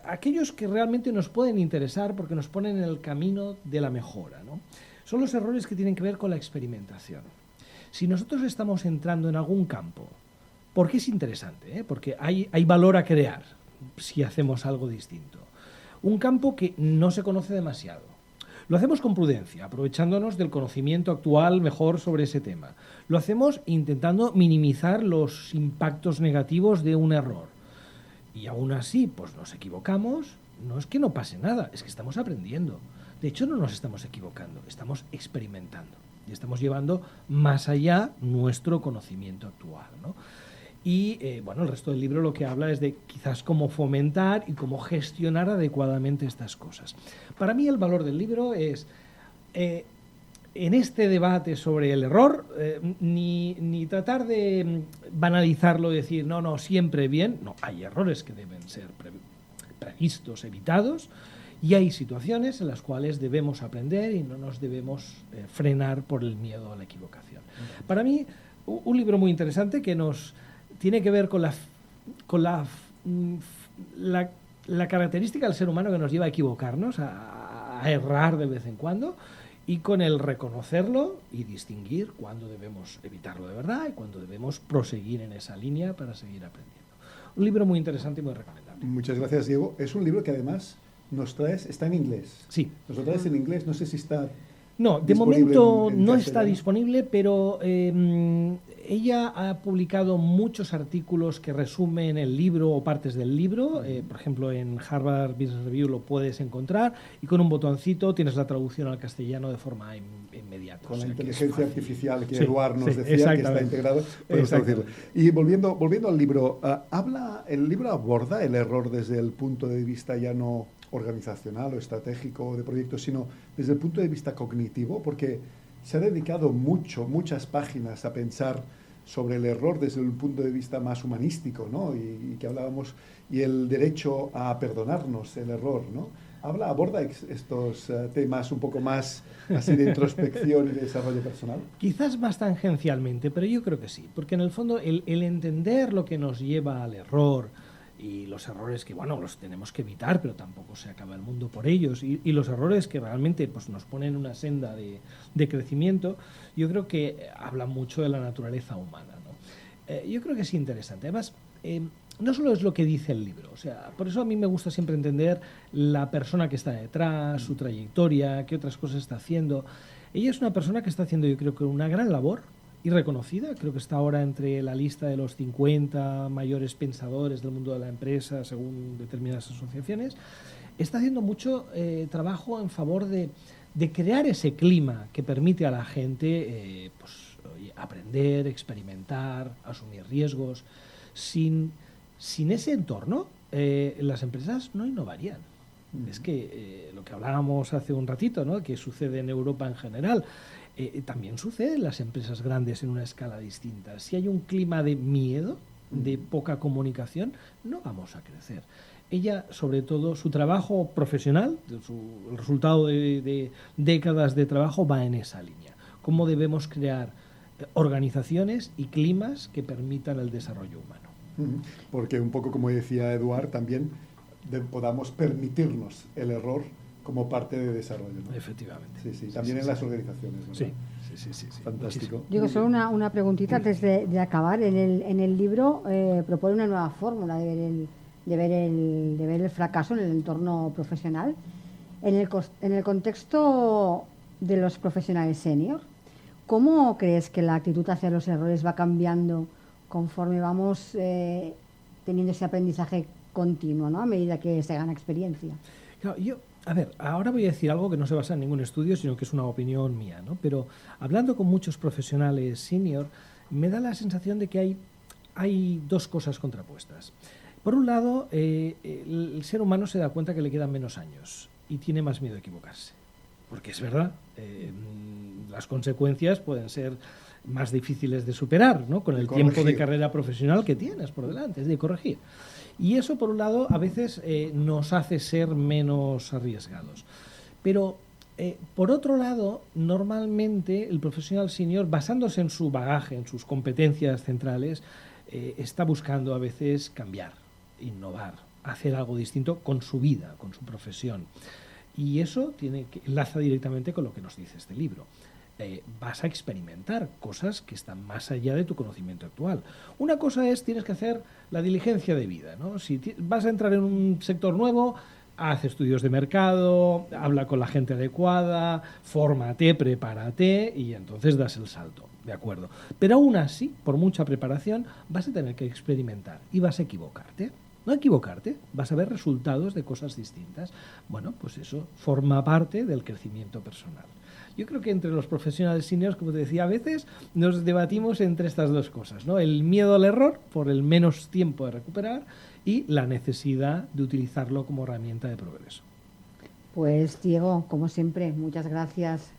aquellos que realmente nos pueden interesar porque nos ponen en el camino de la mejora, ¿no? Son los errores que tienen que ver con la experimentación. Si nosotros estamos entrando en algún campo, porque es interesante, porque hay valor a crear si hacemos algo distinto. Un campo que no se conoce demasiado. Lo hacemos con prudencia, aprovechándonos del conocimiento actual mejor sobre ese tema. Lo hacemos intentando minimizar los impactos negativos de un error. Y aún así, pues nos equivocamos, no es que no pase nada, es que estamos aprendiendo. De hecho, no nos estamos equivocando, estamos experimentando. Y estamos llevando más allá nuestro conocimiento actual, ¿no? Y, bueno, el resto del libro lo que habla es de quizás cómo fomentar y cómo gestionar adecuadamente estas cosas. Para mí el valor del libro es, en este debate sobre el error, ni tratar de banalizarlo y decir, no, siempre bien. No, hay errores que deben ser previstos, evitados, Y hay situaciones en las cuales debemos aprender y no nos debemos frenar por el miedo a la equivocación. Para mí, un libro muy interesante que nos tiene que ver con la característica del ser humano que nos lleva a equivocarnos, a errar de vez en cuando, y con el reconocerlo y distinguir cuándo debemos evitarlo de verdad y cuándo debemos proseguir en esa línea para seguir aprendiendo. Un libro muy interesante y muy recomendable.
Muchas gracias, Diego. Es un libro que además nos traes, está en inglés.
Sí.
Nos lo traes en inglés, no sé si está...
No, de momento no está disponible, pero ella ha publicado muchos artículos que resumen el libro o partes del libro. Por ejemplo, en Harvard Business Review lo puedes encontrar y con un botoncito tienes la traducción al castellano de forma inmediata.
Con la inteligencia artificial que Eduard nos decía que está integrado, podemos traducirlo.
Y
volviendo al libro, ¿el libro aborda el error desde el punto de vista ya no organizacional o estratégico de proyectos, sino desde el punto de vista cognitivo? Porque se ha dedicado muchas páginas a pensar sobre el error desde un punto de vista más humanístico, ¿no? Y que hablábamos, y el derecho a perdonarnos el error, ¿no? ¿Aborda estos temas un poco más así de introspección y de desarrollo personal?
Quizás más tangencialmente, pero yo creo que sí, porque en el fondo el entender lo que nos lleva al error y los errores que, bueno, los tenemos que evitar, pero tampoco se acaba el mundo por ellos, y los errores que realmente pues, nos ponen una senda de crecimiento, yo creo que habla mucho de la naturaleza humana, ¿no? Yo creo que es interesante. Además, no solo es lo que dice el libro, o sea, por eso a mí me gusta siempre entender la persona que está detrás, su trayectoria, qué otras cosas está haciendo. Ella es una persona que está haciendo, yo creo que una gran labor, y reconocida, creo que está ahora entre la lista de los 50 mayores pensadores del mundo de la empresa, según determinadas asociaciones. Está haciendo mucho trabajo en favor de crear ese clima que permite a la gente aprender, experimentar, asumir riesgos. Sin ese entorno, las empresas no innovarían. Es que lo que hablábamos hace un ratito, ¿no? Que sucede en Europa en general, también sucede en las empresas grandes en una escala distinta. Si hay un clima de miedo, de poca comunicación, no vamos a crecer. Ella, sobre todo, su trabajo profesional, el resultado de décadas de trabajo va en esa línea. Cómo debemos crear organizaciones y climas que permitan el desarrollo humano.
Porque un poco como decía Eduard, también podamos permitirnos el error como parte de desarrollo, ¿no?
Efectivamente.
Sí, también en las organizaciones, ¿no?
Sí.
Fantástico.
Digo, solo una preguntita antes de acabar. En el libro propone una nueva fórmula de ver el fracaso en el entorno profesional. En el contexto de los profesionales senior, ¿cómo crees que la actitud hacia los errores va cambiando conforme vamos teniendo ese aprendizaje continuo, ¿no? A medida que se gana experiencia?
Claro, ahora voy a decir algo que no se basa en ningún estudio, sino que es una opinión mía, ¿no? Pero hablando con muchos profesionales senior, me da la sensación de que hay dos cosas contrapuestas. Por un lado, el ser humano se da cuenta que le quedan menos años y tiene más miedo a equivocarse. Porque es verdad, las consecuencias pueden ser más difíciles de superar, ¿no? Con el tiempo de carrera profesional que tienes por delante, es de corregir. Y eso, por un lado, a veces nos hace ser menos arriesgados. Pero, por otro lado, normalmente el profesional senior, basándose en su bagaje, en sus competencias centrales, está buscando a veces cambiar, innovar, hacer algo distinto con su vida, con su profesión. Y eso enlaza directamente con lo que nos dice este libro. Vas a experimentar cosas que están más allá de tu conocimiento actual. Una cosa es, tienes que hacer la diligencia de vida, ¿no? Si vas a entrar en un sector nuevo, haz estudios de mercado, habla con la gente adecuada, fórmate, prepárate y entonces das el salto, ¿de acuerdo? Pero aún así, por mucha preparación, vas a tener que experimentar y vas a equivocarte. No equivocarte, vas a ver resultados de cosas distintas. Bueno, pues eso forma parte del crecimiento personal. Yo creo que entre los profesionales seniors, como te decía, a veces nos debatimos entre estas dos cosas, ¿no? El miedo al error por el menos tiempo de recuperar y la necesidad de utilizarlo como herramienta de progreso.
Pues Diego, como siempre, muchas gracias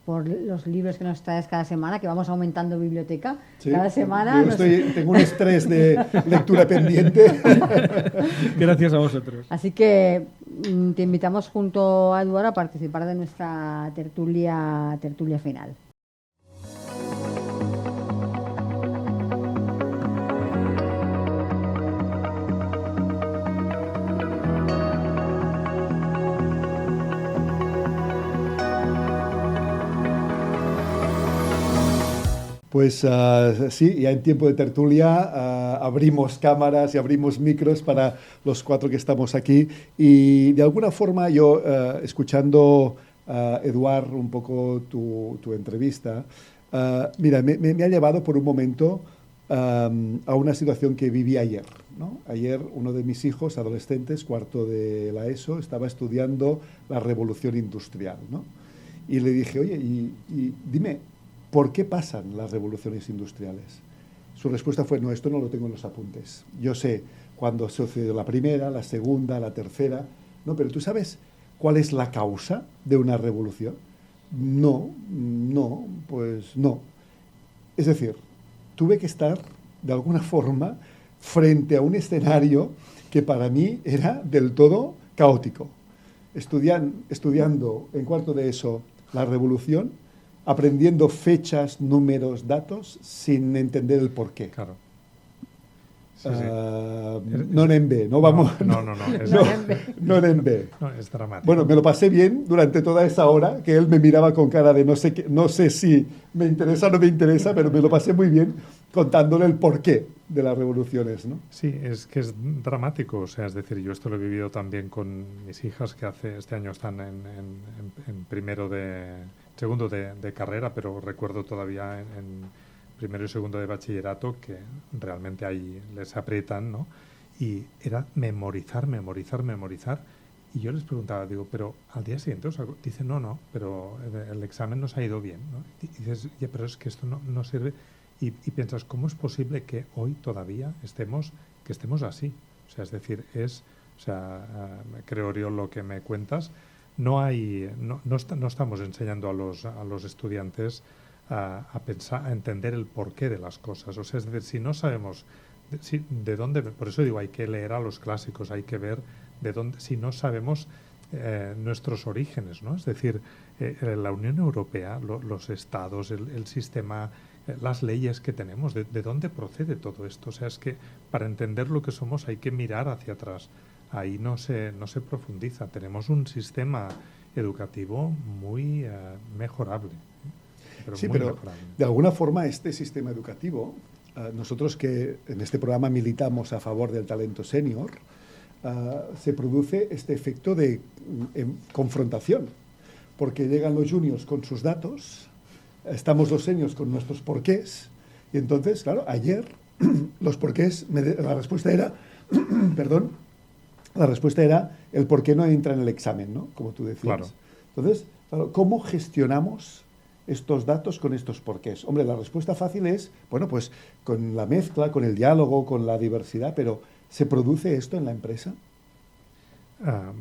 por los libros que nos traes cada semana, que vamos aumentando biblioteca
Sí,
cada semana.
yo tengo un estrés de lectura pendiente.
Gracias a vosotros.
Así que te invitamos junto a Eduardo a participar de nuestra tertulia final.
Pues sí, ya en tiempo de tertulia abrimos cámaras y abrimos micros para los 4 que estamos aquí y de alguna forma yo, escuchando Eduard un poco tu entrevista, mira, me ha llevado por un momento a una situación que viví ayer, ¿no? Ayer uno de mis hijos adolescentes, cuarto de la ESO, estaba estudiando la revolución industrial, ¿no? Y le dije, oye, y dime, ¿por qué pasan las revoluciones industriales? Su respuesta fue, no, esto no lo tengo en los apuntes. Yo sé cuándo sucedió la primera, la segunda, la tercera. No, pero ¿tú sabes cuál es la causa de una revolución? No, pues no. Es decir, tuve que estar, de alguna forma, frente a un escenario que para mí era del todo caótico. Estudiando en cuarto de ESO la revolución, aprendiendo fechas, números, datos, sin entender el porqué.
Claro. Sí,
non en B, no vamos.
No,
No en B.
no, es dramático.
Bueno, me lo pasé bien durante toda esa hora, que él me miraba con cara de no sé si me interesa o no me interesa, pero me lo pasé muy bien contándole el porqué de las revoluciones, ¿no?
Sí, es que es dramático, o sea, es decir, yo esto lo he vivido también con mis hijas que este año están en segundo de carrera, pero recuerdo todavía en primero y segundo de bachillerato que realmente ahí les aprietan, ¿no? Y era memorizar. Y yo les preguntaba, digo, pero al día siguiente, dicen, no, pero el examen nos ha ido bien, ¿no? Y dices, ya, pero es que esto no sirve. Y piensas, ¿cómo es posible que hoy todavía estemos así? O sea, es decir, creo yo lo que me cuentas, no estamos enseñando a los estudiantes a pensar, a entender el porqué de las cosas. O sea, es decir, si no sabemos de dónde, por eso digo, hay que leer a los clásicos, hay que ver de dónde, si no sabemos nuestros orígenes, ¿no? Es decir, la Unión Europea, los estados, el sistema, las leyes que tenemos, de dónde procede todo esto. O sea, es que para entender lo que somos hay que mirar hacia atrás. Ahí no se profundiza. Tenemos un sistema educativo muy mejorable.
Pero de alguna forma este sistema educativo, nosotros que en este programa militamos a favor del talento senior, se produce este efecto de confrontación, porque llegan los juniors con sus datos, estamos los seniors con nuestros porqués, y entonces, claro, ayer los porqués, la respuesta era, perdón, la respuesta era el por qué no entra en el examen, ¿no? Como tú decías.
Claro.
Entonces, claro, ¿cómo gestionamos estos datos con estos porqués? Hombre, la respuesta fácil es, bueno, pues con la mezcla, con el diálogo, con la diversidad, pero ¿se produce esto en la empresa?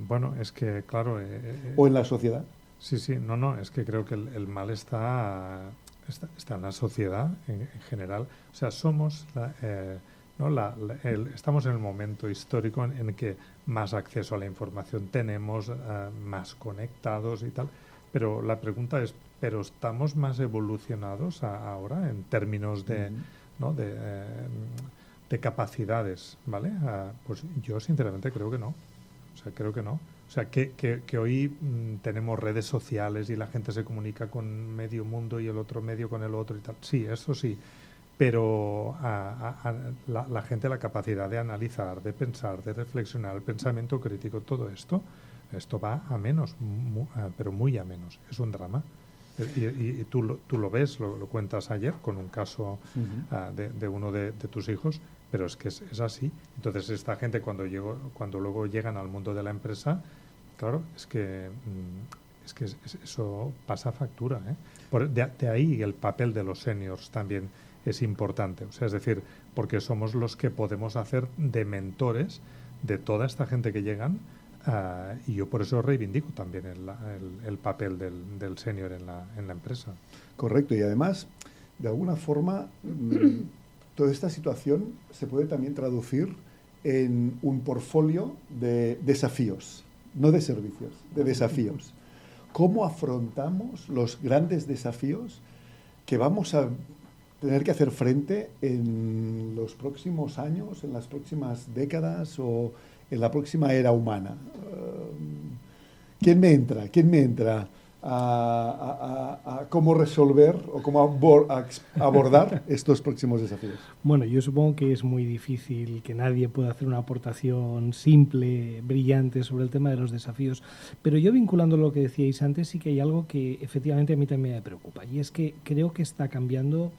Bueno, es que, claro...
¿O en la sociedad?
Sí, no, es que creo que el mal está en la sociedad en general. O sea, somos... estamos en el momento histórico en que más acceso a la información tenemos, más conectados y tal, pero la pregunta es, ¿pero estamos más evolucionados ahora en términos de, ¿no? de capacidades, ¿vale? Pues yo sinceramente creo que no. O sea, creo que no. O sea, que hoy tenemos redes sociales y la gente se comunica con medio mundo y el otro medio con el otro y tal. Sí, eso sí. Pero la gente, la capacidad de analizar, de pensar, de reflexionar, el pensamiento crítico, todo esto va a menos, pero muy a menos. Es un drama. Y tú lo ves, lo cuentas ayer con un caso de uno de tus hijos, pero es que es así. Entonces esta gente cuando luego llegan al mundo de la empresa, claro, es que eso pasa factura, ¿eh? De ahí el papel de los seniors también es importante. O sea, es decir, porque somos los que podemos hacer de mentores de toda esta gente que llegan Y yo por eso reivindico también el papel del senior en la empresa.
Correcto, y además, de alguna forma, toda esta situación se puede también traducir en un portfolio de desafíos, no de servicios, de desafíos. ¿Cómo afrontamos los grandes desafíos que vamos a tener que hacer frente en los próximos años, en las próximas décadas o en la próxima era humana? ¿Quién me entra a cómo resolver o cómo abordar estos próximos desafíos?
Bueno, yo supongo que es muy difícil que nadie pueda hacer una aportación simple, brillante sobre el tema de los desafíos, pero yo vinculando lo que decíais antes, sí que hay algo que efectivamente a mí también me preocupa, y es que creo que está cambiando,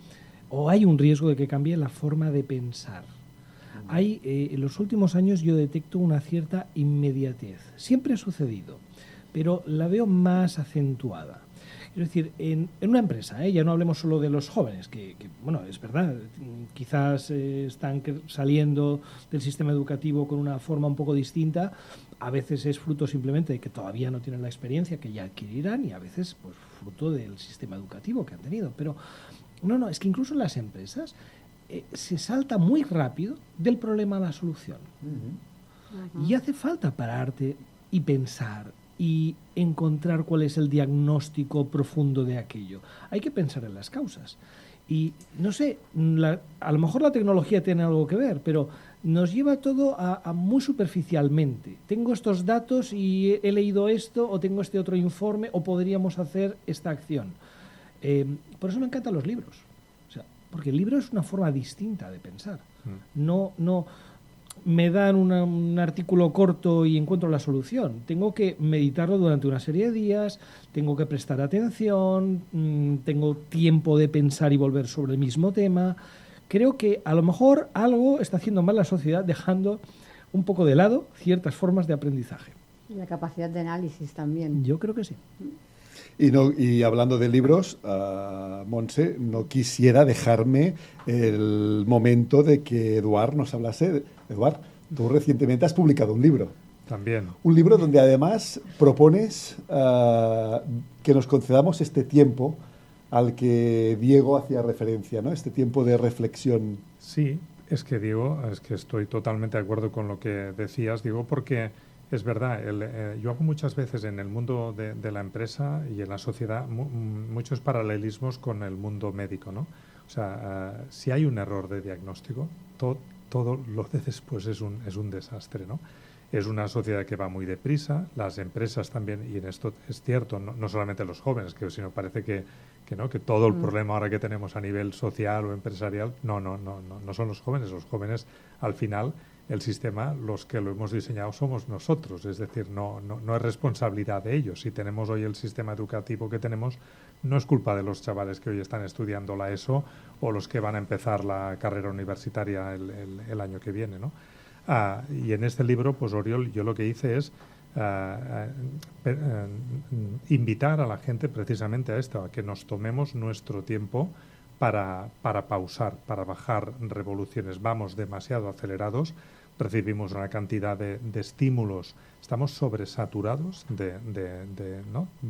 o hay un riesgo de que cambie la forma de pensar. En los últimos años yo detecto una cierta inmediatez. Siempre ha sucedido, pero la veo más acentuada. Es decir, en una empresa, ya no hablemos solo de los jóvenes, que bueno, es verdad, quizás están saliendo del sistema educativo con una forma un poco distinta, a veces es fruto simplemente de que todavía no tienen la experiencia que ya adquirirán y a veces pues fruto del sistema educativo que han tenido. Pero no, es que incluso en las empresas se salta muy rápido del problema a la solución. Y hace falta pararte y pensar y encontrar cuál es el diagnóstico profundo de aquello. Hay que pensar en las causas. Y no sé, a lo mejor la tecnología tiene algo que ver, pero nos lleva todo a muy superficialmente. Tengo estos datos y he leído esto, o tengo este otro informe, o podríamos hacer esta acción. Por eso me encantan los libros. O sea, porque el libro es una forma distinta de pensar. No me dan un artículo corto y encuentro la solución. Tengo que meditarlo durante una serie de días, tengo que prestar atención, tengo tiempo de pensar y volver sobre el mismo tema. Creo que a lo mejor algo está haciendo mal la sociedad, dejando un poco de lado ciertas formas de aprendizaje.
Y la capacidad de análisis también.
Yo creo que sí.
Y hablando de libros, Montse, no quisiera dejarme el momento de que Eduard nos hablase. Eduard, tú recientemente has publicado un libro.
También.
Un libro donde además propones que nos concedamos este tiempo al que Diego hacía referencia, ¿no? Este tiempo de reflexión.
Sí, es que Diego, es que estoy totalmente de acuerdo con lo que decías, Diego, porque es verdad, yo hago muchas veces en el mundo de la empresa y en la sociedad muchos paralelismos con el mundo médico, ¿no? O sea, si hay un error de diagnóstico, todo lo de después es un desastre, ¿no? Es una sociedad que va muy deprisa, las empresas también, y en esto es cierto, no solamente los jóvenes, sino parece que todo el problema ahora que tenemos a nivel social o empresarial, no son los jóvenes al final el sistema, los que lo hemos diseñado somos nosotros, es decir, no es responsabilidad de ellos. Si tenemos hoy el sistema educativo que tenemos, no es culpa de los chavales que hoy están estudiando la ESO o los que van a empezar la carrera universitaria el año que viene, ¿no? Y en este libro, pues Oriol, yo lo que hice es invitar a la gente precisamente a esto, a que nos tomemos nuestro tiempo para pausar, para bajar revoluciones. Vamos demasiado acelerados, recibimos una cantidad de estímulos, estamos sobresaturados de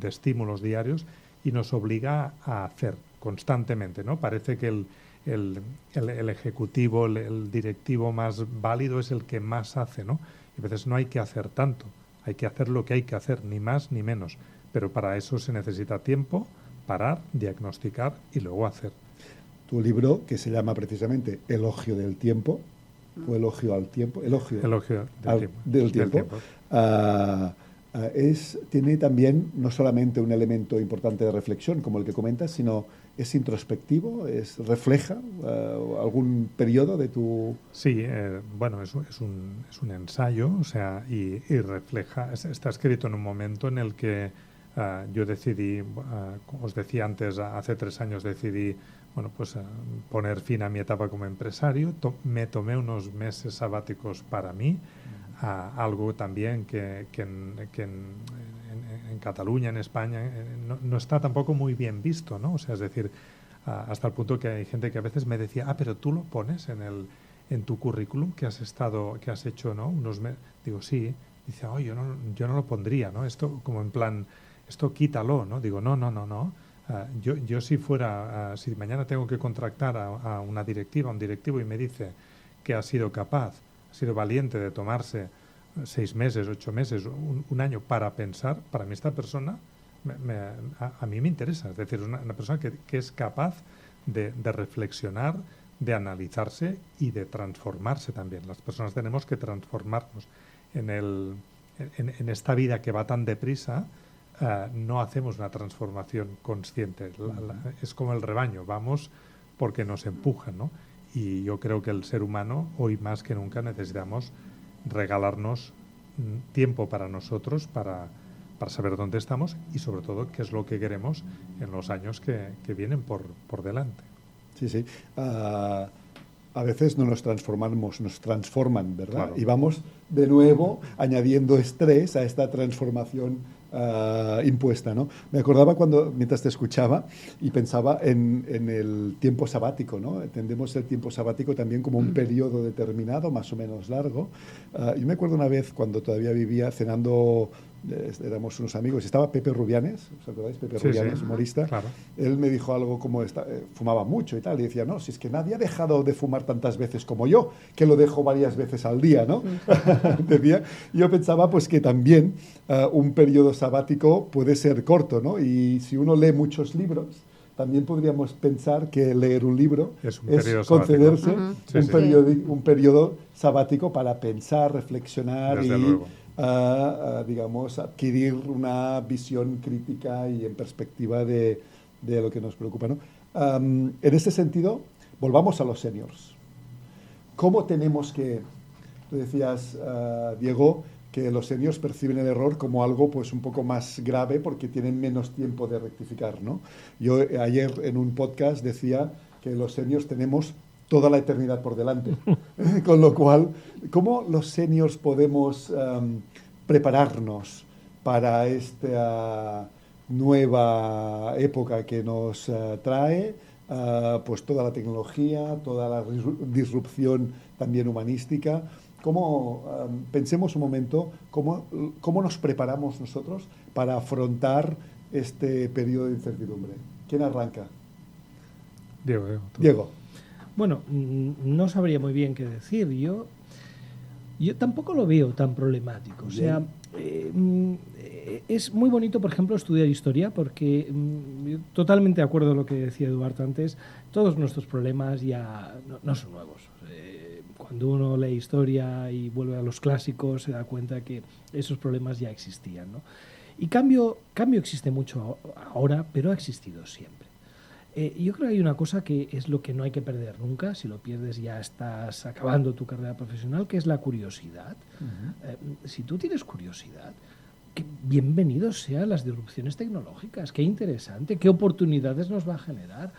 estímulos diarios y nos obliga a hacer constantemente, ¿no? Parece que el ejecutivo, el directivo más válido es el que más hace, ¿no? Y a veces no hay que hacer tanto, hay que hacer lo que hay que hacer, ni más ni menos. Pero para eso se necesita tiempo, parar, diagnosticar y luego hacer.
Tu libro, que se llama precisamente Elogio del tiempo, o elogio al tiempo, elogio del tiempo. Tiene también no solamente un elemento importante de reflexión como el que comentas, sino es introspectivo, refleja algún periodo de tu...
Sí, bueno, es un ensayo, o sea, y refleja, está escrito en un momento en el que yo decidí, os decía antes, hace 3 años decidí, bueno, pues poner fin a mi etapa como empresario. Me tomé unos meses sabáticos para mí, algo también que en Cataluña, en España, no está tampoco muy bien visto, ¿no? O sea, es decir, hasta el punto que hay gente que a veces me decía, pero tú lo pones en tu currículum que has hecho, ¿no? Unos meses. Digo, sí. Dice, oh, yo no lo pondría, ¿no? Esto como en plan, esto quítalo, ¿no? Digo, no. Yo si fuera, si mañana tengo que contratar a una directiva, a un directivo y me dice que ha sido capaz, ha sido valiente de tomarse 6 meses, 8 meses, un año para pensar, para mí esta persona a mí me interesa. Es decir, una persona que es capaz de reflexionar, de analizarse y de transformarse también. Las personas tenemos que transformarnos. En esta vida que va tan deprisa, no hacemos una transformación consciente. Es como el rebaño, vamos porque nos empujan, ¿no? Y yo creo que el ser humano, hoy más que nunca, necesitamos regalarnos tiempo para nosotros, para saber dónde estamos y sobre todo qué es lo que queremos en los años que vienen por delante.
Sí. A veces no nos transformamos, nos transforman, ¿verdad?
Claro.
Y vamos de nuevo añadiendo estrés a esta transformación impuesta, ¿no? Me acordaba mientras te escuchaba y pensaba en el tiempo sabático, ¿no? Entendemos el tiempo sabático también como un periodo determinado, más o menos largo. Yo me acuerdo una vez cuando todavía vivía cenando, éramos unos amigos, estaba Pepe Rubianes, ¿os acordáis? Pepe Rubianes, humorista.
Claro.
Él me dijo algo como, fumaba mucho y tal, y decía, no, si es que nadie ha dejado de fumar tantas veces como yo, que lo dejo varias veces al día, ¿no? Decía, yo pensaba pues que también un periodo sabático puede ser corto, ¿no? Y si uno lee muchos libros, también podríamos pensar que leer un libro es concederse un periodo sabático para pensar, reflexionar digamos, adquirir una visión crítica y en perspectiva de lo que nos preocupa, ¿no? En ese sentido, volvamos a los seniors. ¿Cómo tenemos que, tú decías, Diego, que los seniors perciben el error como algo pues un poco más grave porque tienen menos tiempo de rectificar, ¿no? Yo ayer en un podcast decía que los seniors tenemos toda la eternidad por delante. Con lo cual, ¿cómo los seniors podemos prepararnos para esta nueva época que nos trae? Pues toda la tecnología, toda la disrupción también humanística. Pensemos un momento, ¿cómo nos preparamos nosotros para afrontar este periodo de incertidumbre? ¿Quién arranca? Diego.
Bueno, no sabría muy bien qué decir. Yo tampoco lo veo tan problemático. O sea, es muy bonito, por ejemplo, estudiar historia, porque yo totalmente de acuerdo con lo que decía Eduardo antes, todos nuestros problemas ya no son nuevos. Cuando uno lee historia y vuelve a los clásicos, se da cuenta que esos problemas ya existían, ¿no? Y cambio existe mucho ahora, pero ha existido siempre. Yo creo que hay una cosa que es lo que no hay que perder nunca. Si lo pierdes ya estás acabando tu carrera profesional, que es la curiosidad. Si tú tienes curiosidad, que bienvenidos sean las disrupciones tecnológicas. Qué interesante, qué oportunidades nos va a generar.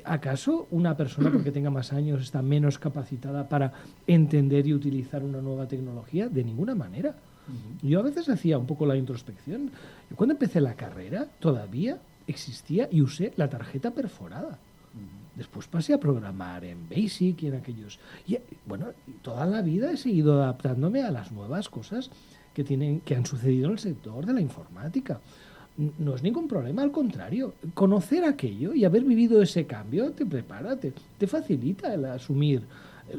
¿Acaso una persona, porque tenga más años, está menos capacitada para entender y utilizar una nueva tecnología? De ninguna manera. Yo a veces hacía un poco la introspección. Yo cuando empecé la carrera todavía existía y usé la tarjeta perforada. Después pasé a programar en BASIC y en aquellos. Y bueno, toda la vida he seguido adaptándome a las nuevas cosas que han sucedido en el sector de la informática. No es ningún problema, al contrario. Conocer aquello y haber vivido ese cambio te prepara, te facilita el asumir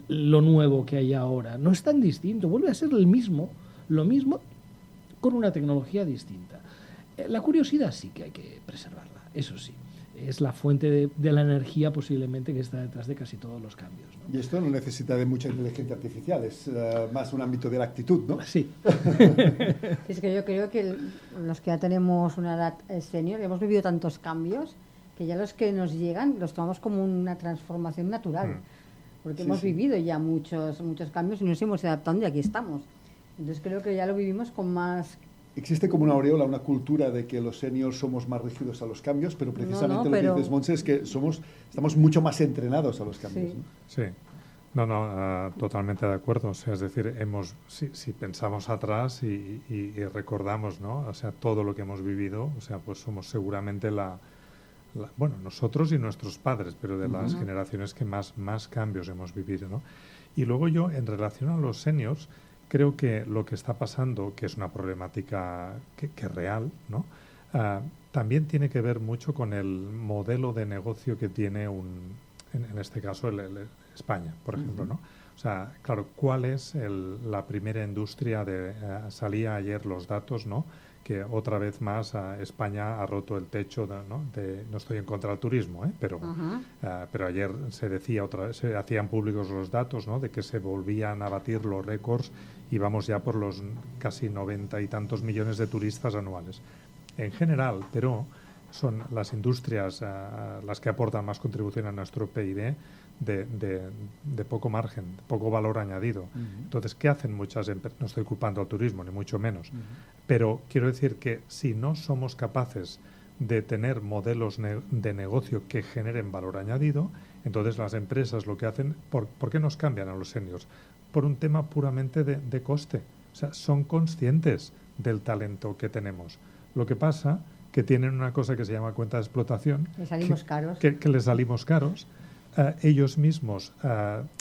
lo nuevo que hay ahora. No es tan distinto, vuelve a ser lo mismo con una tecnología distinta. La curiosidad sí que hay que preservarla, eso sí. Es la fuente de la energía posiblemente que está detrás de casi todos los cambios, ¿no?
Y esto no necesita de mucha inteligencia artificial, es más un ámbito de la actitud, ¿no?
Sí.
Es que yo creo que los que ya tenemos una edad senior hemos vivido tantos cambios que ya los que nos llegan los tomamos como una transformación natural. Porque hemos vivido ya muchos cambios y nos hemos ido adaptando y aquí estamos. Entonces creo que ya lo vivimos con más...
Existe como una aureola, una cultura de que los seniors somos más rígidos a los cambios, pero precisamente lo que dices, Montse, es que estamos mucho más entrenados a los cambios.
Sí.
¿No?
Sí. Totalmente de acuerdo. O sea, es decir, si pensamos atrás y recordamos, ¿no? O sea, todo lo que hemos vivido, o sea, pues somos seguramente bueno, nosotros y nuestros padres, pero de las generaciones que más cambios hemos vivido, ¿no? Y luego yo, en relación a los seniors, creo que lo que está pasando, que es una problemática que es real, ¿no? También tiene que ver mucho con el modelo de negocio que tiene en este caso España, por ejemplo, ¿no? O sea, claro, ¿cuál es la primera industria salía ayer los datos, ¿no? Que otra vez más España ha roto el techo, ¿no? No estoy en contra del turismo, pero ayer se decía otra vez, se hacían públicos los datos, ¿no? De que se volvían a batir los récords y vamos ya por los casi 90 y tantos millones de turistas anuales. En general, pero son las industrias las que aportan más contribución a nuestro PIB de poco margen, poco valor añadido. Entonces, ¿qué hacen muchas empresas? No estoy culpando al turismo, ni mucho menos. Pero quiero decir que si no somos capaces de tener modelos de negocio que generen valor añadido, entonces las empresas lo que hacen, ¿por qué nos cambian a los seniors? Por un tema puramente de coste. O sea, son conscientes del talento que tenemos. Lo que pasa que tienen una cosa que se llama cuenta de explotación.
Les salimos caros.
Que les salimos caros. Ellos mismos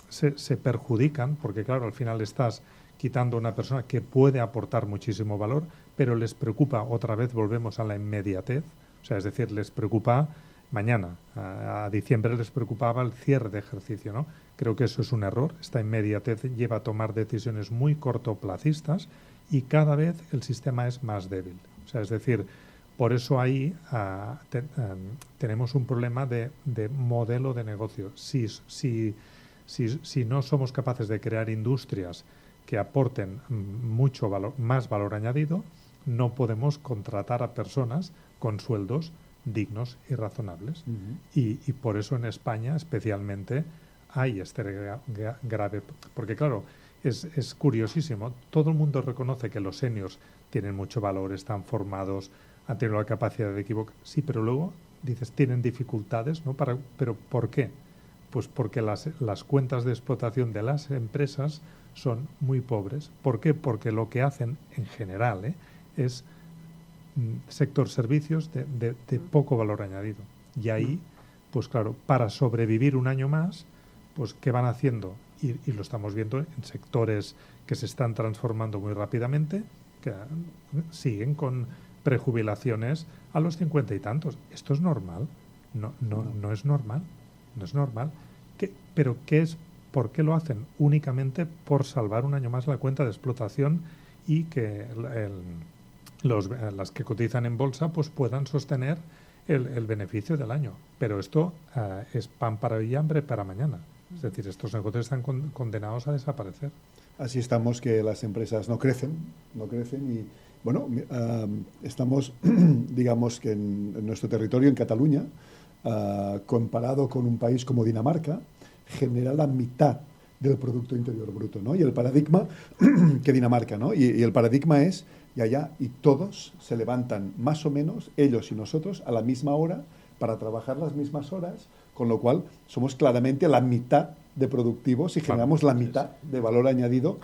se perjudican porque, claro, al final estás quitando a una persona que puede aportar muchísimo valor, pero les preocupa, otra vez volvemos a la inmediatez, o sea, es decir, les preocupa mañana, a diciembre les preocupaba el cierre de ejercicio, ¿no? Creo que eso es un error, esta inmediatez lleva a tomar decisiones muy cortoplacistas y cada vez el sistema es más débil, o sea, es decir, por eso ahí tenemos un problema de modelo de negocio. Si no somos capaces de crear industrias que aporten mucho valor, más valor añadido, no podemos contratar a personas con sueldos dignos y razonables. Y por eso en España especialmente hay este grave... Porque claro, es curiosísimo. Todo el mundo reconoce que los seniors tienen mucho valor, están formados, han tenido la capacidad de equivocar. Sí, pero luego dices, tienen dificultades, ¿no? ¿Pero por qué? Pues porque las cuentas de explotación de las empresas son muy pobres. ¿Por qué? Porque lo que hacen en general es sector servicios de poco valor añadido. Y ahí, pues claro, para sobrevivir un año más, pues ¿qué van haciendo? Y lo estamos viendo en sectores que se están transformando muy rápidamente, que siguen con prejubilaciones a los 50 y tantos. ¿Esto es normal? No es normal. No es normal. ¿Pero qué es? ¿Por qué lo hacen? Únicamente por salvar un año más la cuenta de explotación y que las que cotizan en bolsa pues puedan sostener el beneficio del año. Pero esto es pan para hoy y hambre para mañana. Es decir, estos negocios están condenados a desaparecer.
Así estamos, que las empresas no crecen y bueno, estamos, digamos que en nuestro territorio, en Cataluña, comparado con un país como Dinamarca, genera la mitad del Producto Interior Bruto, ¿no? Y el paradigma que Dinamarca, ¿no? Y el paradigma es, y todos se levantan más o menos, ellos y nosotros, a la misma hora, para trabajar las mismas horas, con lo cual somos claramente la mitad de productivos y generamos la mitad de valor añadido,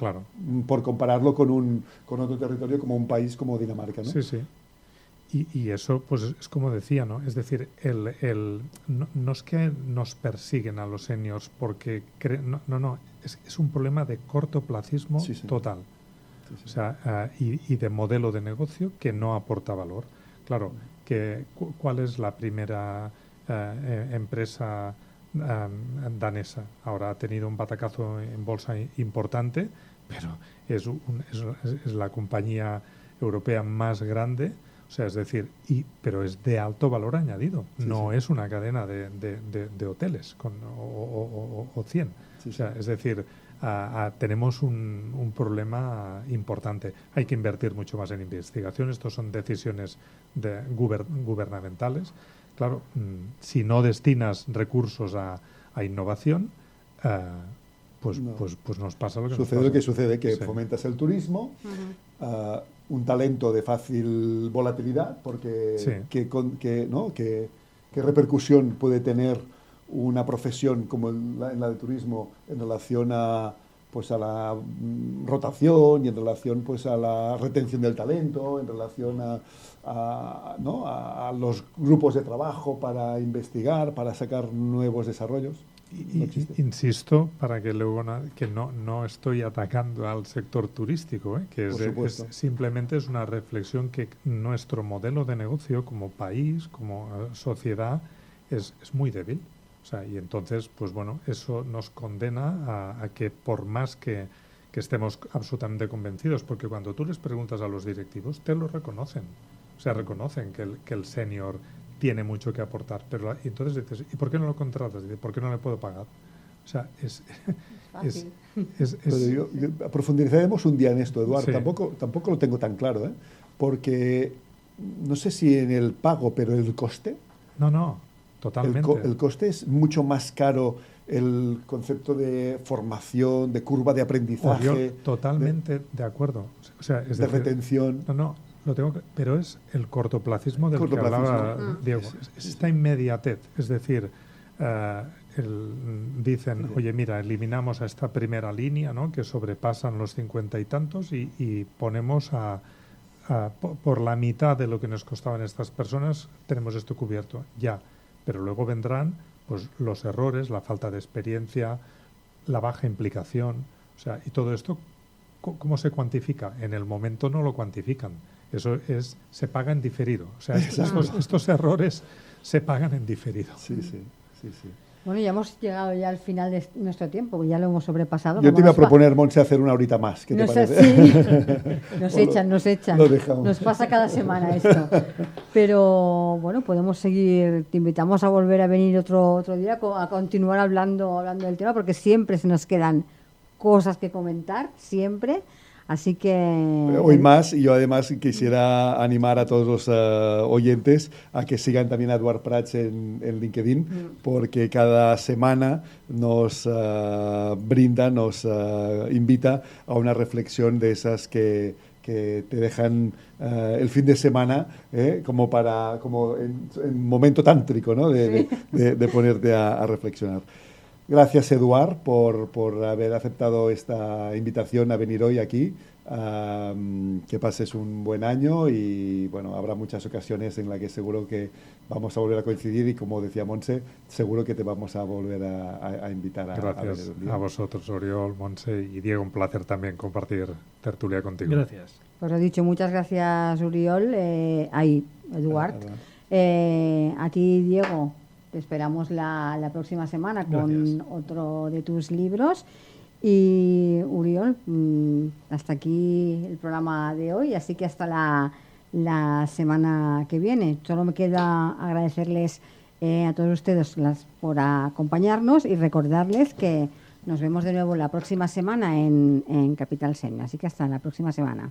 por compararlo con otro territorio como un país como Dinamarca, ¿no?
Sí, sí. Y eso, pues es como decía, ¿no? Es decir, no es que nos persiguen a los seniors porque... es un problema de cortoplacismo total. Sí. O sea, y de modelo de negocio que no aporta valor. Claro, ¿cuál es la primera empresa danesa? Ahora ha tenido un batacazo en bolsa importante, pero es la compañía europea más grande. O sea, es decir, pero es de alto valor añadido. No es una cadena de hoteles o 100. O sea, es decir, tenemos un problema importante. Hay que invertir mucho más en investigación. Estos son decisiones gubernamentales. Claro, si no destinas recursos a innovación, pues nos pasa lo que
sucede. Lo que sucede, que fomentas el turismo, un talento de fácil volatilidad, porque ¿qué repercusión puede tener una profesión como en la de turismo en relación a pues a la rotación y en relación pues a la retención del talento, en relación ¿no? a los grupos de trabajo para investigar, para sacar nuevos desarrollos. No existe.
Insisto, para que luego que no estoy atacando al sector turístico, que simplemente es una reflexión que nuestro modelo de negocio como país, como sociedad, es muy débil. O sea, y entonces, pues bueno, eso nos condena a que por más que estemos absolutamente convencidos, porque cuando tú les preguntas a los directivos, te lo reconocen. O sea, reconocen que el senior tiene mucho que aportar. Pero y entonces dices, ¿y por qué no lo contratas? Dices, ¿por qué no le puedo pagar? O sea, es fácil.
Pero profundizaremos un día en esto, Eduard.
Sí.
Tampoco lo tengo tan claro, porque no sé si en el pago, pero el coste.
No, totalmente.
El coste es mucho más caro. El concepto de formación, de curva de aprendizaje.
Totalmente de acuerdo. O sea, es
de retención.
No, lo tengo que, pero es el cortoplacismo del que hablaba Diego. Es esta inmediatez. Es decir, dicen, oye, mira, eliminamos a esta primera línea, ¿no? Que sobrepasan los 50 y tantos y ponemos por la mitad de lo que nos costaban estas personas, tenemos esto cubierto. Ya, pero luego vendrán pues los errores, la falta de experiencia, la baja implicación, o sea, y todo esto, ¿cómo se cuantifica? En el momento no lo cuantifican. Eso se paga en diferido. O sea, estos errores se pagan en diferido.
Sí.
Bueno, ya hemos llegado ya al final de nuestro tiempo, ya lo hemos sobrepasado.
Yo te iba a proponer, Montse, hacer una horita más. ¿Qué te parece?
Sí. Nos echan.
Lo dejamos.
Nos pasa cada semana esto. Pero bueno, podemos seguir. Te invitamos a volver a venir otro día a continuar hablando del tema, porque siempre se nos quedan cosas que comentar, siempre. Así que...
Hoy más, y yo además quisiera animar a todos los oyentes a que sigan también a Eduard Prats en LinkedIn, porque cada semana nos brinda, nos invita a una reflexión de esas que te dejan el fin de semana como en momento tántrico, ¿no? de ponerte a reflexionar. Gracias, Eduard, por haber aceptado esta invitación a venir hoy aquí. Que pases un buen año y, bueno, habrá muchas ocasiones en las que seguro que vamos a volver a coincidir y, como decía Montse, seguro que te vamos a volver a invitar
Gracias a vosotros, Oriol, Montse y Diego. Un placer también compartir tertulia contigo.
Gracias.
Pues he dicho muchas gracias, Oriol. Eduard. A ti, Diego. Te esperamos la próxima semana con otro de tus libros. Y Oriol, hasta aquí el programa de hoy, así que hasta la semana que viene. Solo me queda agradecerles a todos ustedes por acompañarnos y recordarles que nos vemos de nuevo la próxima semana en Capital Senior. Así que hasta la próxima semana.